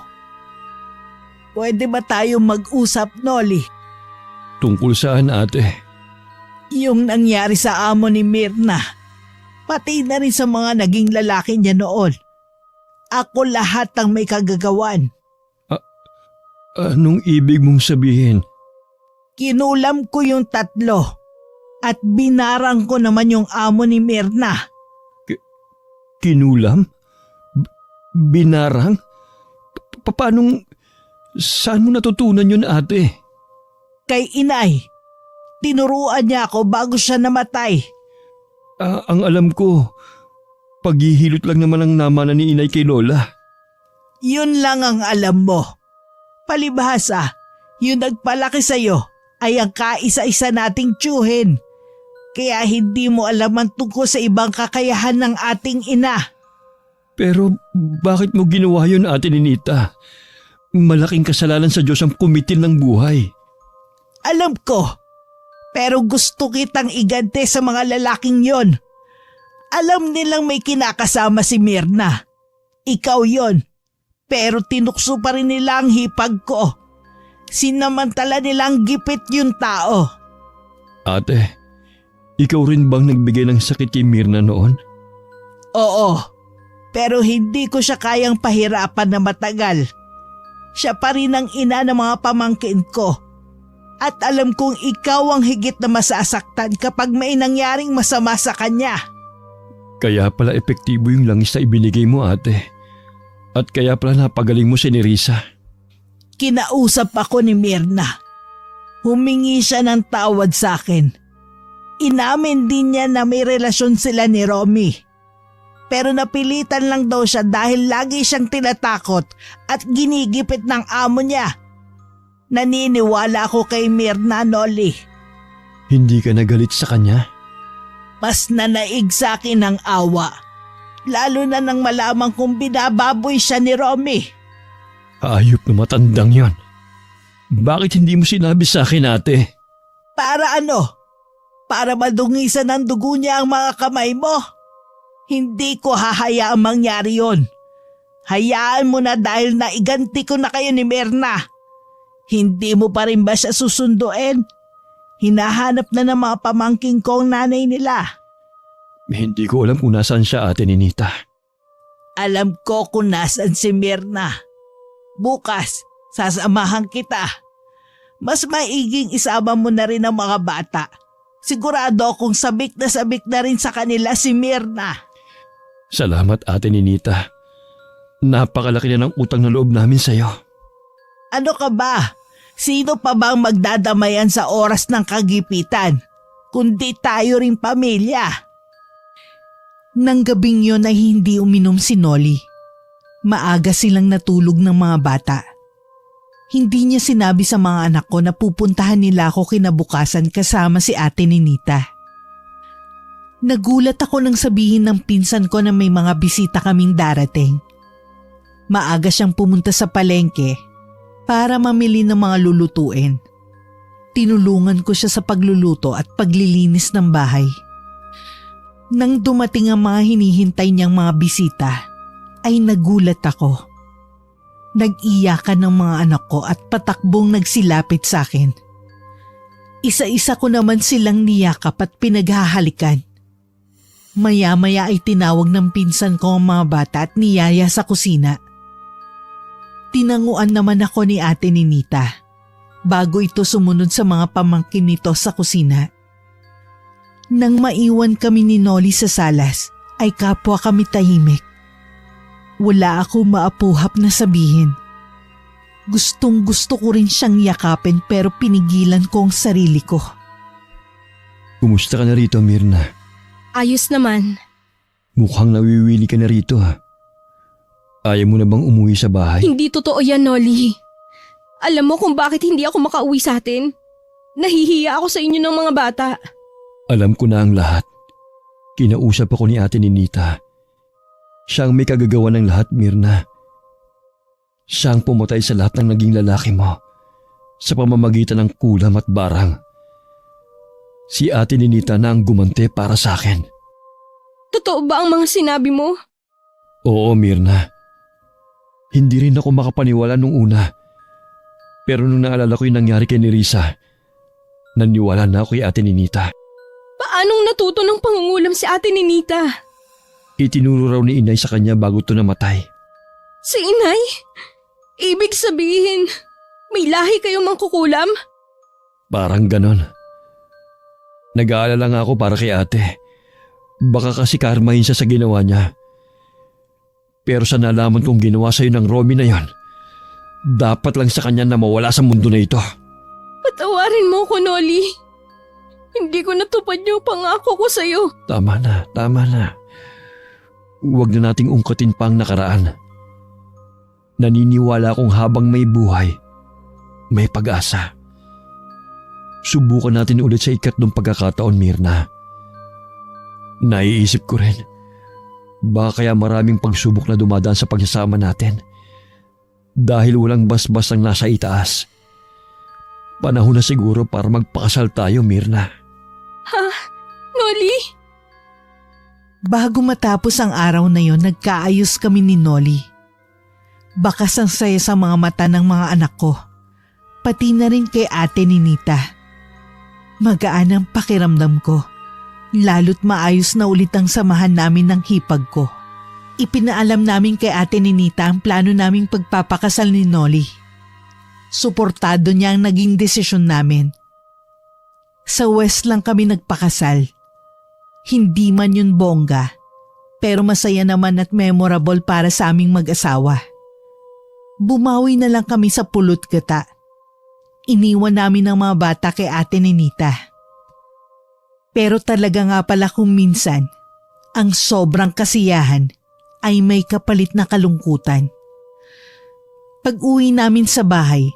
Pwede ba tayo mag-usap, Noli? Tungkol saan ate? Yung nangyari sa amo ni Mirna, pati na rin sa mga naging lalaki niya noon. Ako lahat ang may kagagawan. Anong ibig mong sabihin? Kinulam ko yung 3 at binarang ko naman yung amo ni Mirna. Kinulam? Binarang? Paanong... Saan mo natutunan yun ate? Kay inay, tinuruan niya ako bago siya namatay. Ang alam ko, paghihilot lang naman ang namana ni inay kay Lola. Yun lang ang alam mo. Palibhasa, yung nagpalaki sa'yo ay ang kaisa-isa nating tiyuhin. Kaya hindi mo alam ang tungkol sa ibang kakayahan ng ating ina. Pero bakit mo ginawa yun ate Ninita? Malaking kasalanan sa Diyos ang kumitil ng buhay. Alam ko, pero gusto kitang igante sa mga lalaking yon. Alam nilang may kinakasama si Mirna. Ikaw yon. Pero tinukso pa rin nila ang hipag ko. Sinamantala nilang gipit yung tao. Ate, ikaw rin bang nagbigay ng sakit kay Mirna noon? Oo, Pero hindi ko siya kayang pahirapan na matagal. Siya pa rin ang ina ng mga pamangkin ko. At alam kong ikaw ang higit na masasaktan kapag may nangyaring masama sa kanya. Kaya pala epektibo yung langis na ibinigay mo, ate. At kaya pala napagaling mo si Nerissa. Kinausap ako ni Mirna. Humingi siya ng tawad sa akin. Inamin din niya na may relasyon sila ni Romy. Pero napilitan lang daw siya dahil lagi siyang tinatakot at ginigipit ng amo niya. Naniniwala ako kay Mirna, Noli. Hindi ka nagalit sa kanya? Mas nanaig sa akin ang awa. Lalo na nang malaman kong binababoy siya ni Romy. Ayop na matandang yon. Bakit hindi mo sinabi sa akin, ate? Para ano? Para madungisan ng dugo niya ang mga kamay mo? Hindi ko hahayaang mangyari yon. Hayaan mo na dahil naiganti ko na kayo ni Mirna. Hindi mo pa rin ba siya susunduin? Hinahanap na ng mga pamangking ko ang nanay nila. Hindi ko alam kung nasaan siya, ate Ninita. Alam ko kung nasaan si Mirna. Bukas, sasamahan kita. Mas maiging isama mo na rin ang mga bata. Sigurado akong sabik na rin sa kanila si Mirna. Salamat, ate Ninita. Napakalaki na ng utang na loob namin sa'yo. Ano ka ba? Sino pa bang magdadamayan sa oras ng kagipitan? Kundi tayo ring pamilya. Nang gabing yon ay hindi uminom si Noli. Maaga silang natulog ng mga bata. Hindi niya sinabi sa mga anak ko na pupuntahan nila ako kinabukasan kasama si ate Ninita. Nagulat ako nang sabihin ng pinsan ko na may mga bisita kaming darating. Maaga siyang pumunta sa palengke para mamili ng mga lulutuin. Tinulungan ko siya sa pagluluto at paglilinis ng bahay. Nang dumating ang mga hinihintay niyang mga bisita, ay nagulat ako. Nag-iyakan ng mga anak ko at patakbong nagsilapit sa akin. Isa-isa ko naman silang niyakap at pinaghahalikan. Maya-maya ay tinawag ng pinsan ko ang mga bata at niyaya sa kusina. Tinanguan naman ako ni ate Ninita bago ito sumunod sa mga pamangkin nito sa kusina. Nang maiwan kami ni Noli sa salas, ay kapwa kami tahimik. Wala ako maapuhap na sabihin. Gustong gusto ko rin siyang yakapin pero pinigilan ko ang sarili ko. Kumusta ka na rito, Mirna? Ayos naman. Mukhang nawiwili ka na rito, ha? Ayaw mo na bang umuwi sa bahay? Hindi totoo yan, Noli. Alam mo kung bakit hindi ako makauwi sa atin? Nahihiya ako sa inyo ng mga bata. Alam ko na ang lahat. Kinausap ako ni ate Ninita. Siya ang may kagagawa ng lahat, Mirna. Siya ang pumatay sa lahat ng naging lalaki mo sa pamamagitan ng kulam at barang. Si ate Ninita na ang gumante para sa akin. Totoo ba ang mga sinabi mo? Oo, Mirna. Hindi rin ako makapaniwala nung una. Pero nung naalala ko yung nangyari kay Nerissa, naniwala na ako kay ate Ninita. Paanong natuto ng pangungulam si ate Ninita? Itinuro raw ni inay sa kanya bago ito namatay. Si inay? Ibig sabihin, may lahi kayong mangkukulam? Parang ganon. Nag-aalala nga ako para kay ate. Baka kasi karmahin siya sa ginawa niya. Pero sa nalaman kong ginawa sa'yo ng Romy na yon, dapat lang sa kanya na mawala sa mundo na ito. Patawarin mo ko, Noli. Hindi ko natupad yung pangako ko sa'yo. Tama na, tama na. Huwag na nating ungkatin pa ang nakaraan. Naniniwala akong habang may buhay, may pag-asa. Subukan natin ulit sa ikatlong pagkakataon, Mirna. Naiisip ko rin, baka kaya maraming pagsubok na dumadaan sa pagsasama natin dahil walang basbas ang nasa itaas. Panahon na siguro para magpakasal tayo, Mirna. Ha? Noli? Bago matapos ang araw na yon, nagkaayos kami ni Noli. Bakas ang saya sa mga mata ng mga anak ko, pati na rin kay ate Ninita. Magaan ang pakiramdam ko, lalo't maayos na ulit ang samahan namin ng hipag ko. Ipinaalam namin kay Ate Ninita ang plano naming pagpapakasal ni Nolly. Suportado niya ang naging desisyon namin. Sa West lang kami nagpakasal. Hindi man yun bongga, pero masaya naman at memorable para sa aming mag-asawa. Bumawi na lang kami sa Pulot Gata. Iniwan namin ang mga bata kay Ate Ninita. Pero talaga nga pala kung minsan, ang sobrang kasiyahan ay may kapalit na kalungkutan. Pag-uwi namin sa bahay,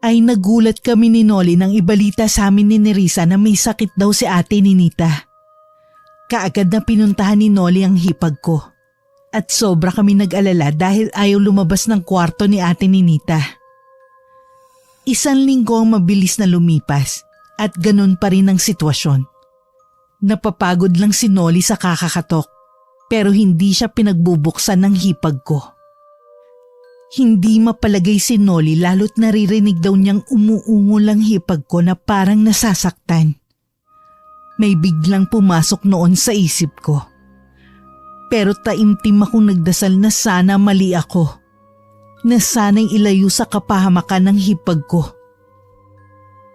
ay nagulat kami ni Nolly nang ibalita sa amin ni Nerissa na may sakit daw si Ate Ninita. Kaagad na pinuntahan ni Nolly ang hipag ko. At sobra kami nag-alala dahil ayaw lumabas ng kwarto ni Ate Ninita. 1 linggo ang mabilis na lumipas at ganun pa rin ang sitwasyon. Napapagod lang si Nolly sa kakakatok pero hindi siya pinagbubuksan ng hipag ko. Hindi mapalagay si Nolly lalo't naririnig daw niyang umuungol ang hipag ko na parang nasasaktan. May biglang pumasok noon sa isip ko. Pero taimtim akong nagdasal na sana mali ako. Na sana'y ilayo sa kapahamakan ng hipag ko.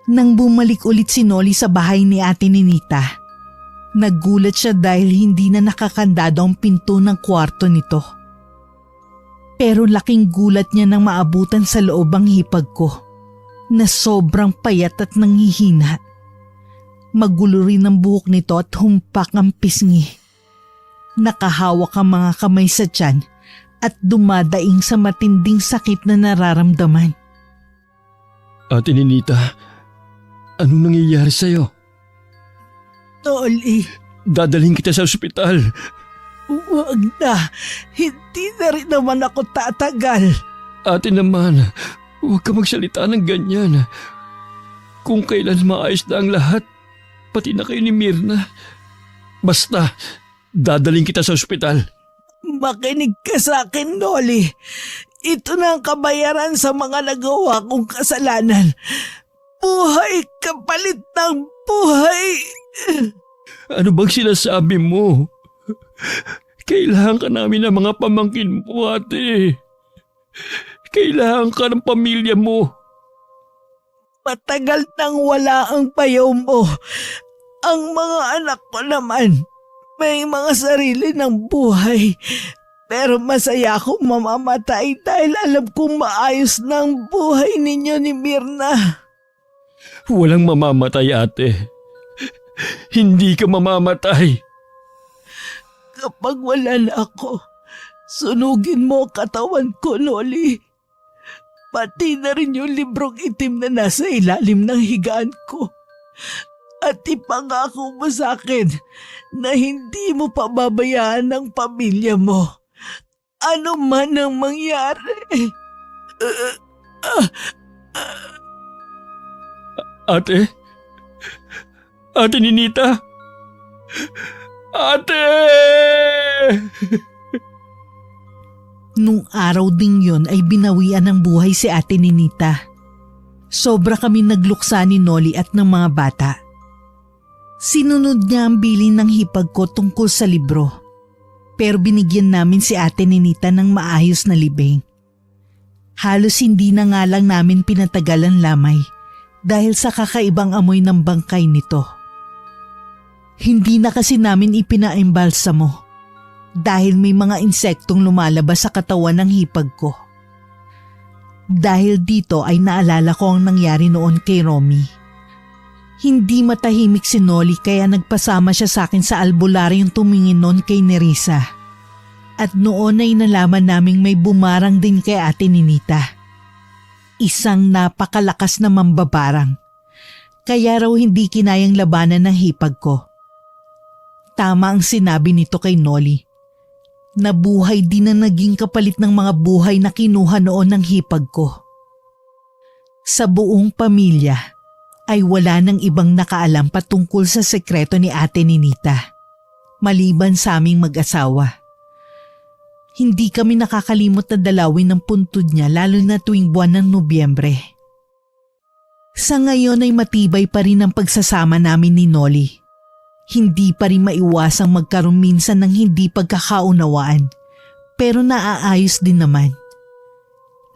Nang bumalik ulit si Nolly sa bahay ni Ate Ninita, nagulat siya dahil hindi na nakakandado ang pinto ng kwarto nito. Pero laking gulat niya nang maabutan sa loob ang hipag ko, na sobrang payat at nanghihina. Magulo rin ang buhok nito at humpak ang pisngi. Nakahawak ang mga kamay sa tiyan at dumadaing sa matinding sakit na nararamdaman. Ate Ninita, anong nangyayari sa'yo? Nolly, Dadalhin kita sa ospital. huwag na. Hindi na rin naman ako tatagal. Ate naman, huwag ka magsalita ng ganyan. Kung kailan maayos na ang lahat, pati na kayo ni Mirna. Basta, dadalhin kita sa ospital. Makinig ka sa akin, Nolly. Ito na ang kabayaran sa mga nagawa kong kasalanan. Buhay kapalit ng buhay. Ano bang sinasabi mo? Kailangan ka namin ng mga pamangkin mo, ate. Kailangan ka ng pamilya mo. Matagal nang wala ang payaw mo. Ang mga anak ko naman, may mga sarili ng buhay. Pero masaya akong mamamatay dahil alam kong maayos na ang buhay ninyo ni Mirna. Walang mamamatay, ate. Hindi ka mamamatay. Kapag wala na ako, sunugin mo ang katawan ko, Nolly. Pati na rin yung librong itim na nasa ilalim ng higaan ko. At ipangako mo sa akin na hindi mo pababayaan ang pamilya mo. Ano man ang mangyari. Ate? Ate Ninita? Ate! Nung araw ding yun ay binawian ng buhay si Ate Ninita. Sobra kami nagluksa ni Nolly at ng mga bata. Sinunod niya ang bilin ng hipag ko tungkol sa libro. Pero binigyan namin si Ate Ninita ng maayos na libing. Halos hindi na nga lang namin pinatagalan lamay dahil sa kakaibang amoy ng bangkay nito. Hindi na kasi namin ipinaimbalsa mo dahil may mga insektong lumalabas sa katawan ng hipag ko. Dahil dito ay naalala ko ang nangyari noon kay Romy. Hindi matahimik si Nolly kaya nagpasama siya sa akin sa albularyong tumingin noon kay Nerissa. At noon ay nalaman naming may bumarang din kay Ate Ninita. Isang napakalakas na mambabarang. Kaya raw hindi kinayang labanan ng hipag ko. Tama ang sinabi nito kay Nolly. Nabuhay din na naging kapalit ng mga buhay na kinuha noon ng hipag ko. Sa buong pamilya ay wala nang ibang nakaalam patungkol sa sekreto ni Ate Ninita. Maliban sa aming mag-asawa. Hindi kami nakakalimot na dalawin ng puntod niya lalo na tuwing buwan ng Nobyembre. Sa ngayon ay matibay pa rin ang pagsasama namin ni Nolly. Hindi pa rin maiwasang magkaroon minsan ng hindi pagkakaunawaan Pero naaayos din naman.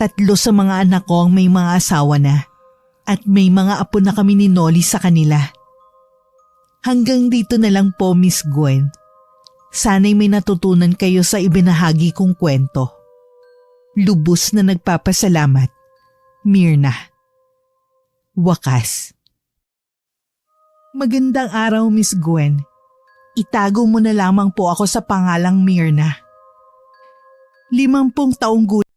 3 sa mga anak ko ang may mga asawa na at may mga apo na kami ni Nolly sa kanila. Hanggang dito na lang po, Miss Gwen. Sana'y may natutunan kayo sa ibinahagi kong kwento. Lubos na nagpapasalamat, Myrna. Wakas. Magandang araw, Miss Gwen. Itago mo na lamang po ako sa pangalang Myrna. 50 taong gulang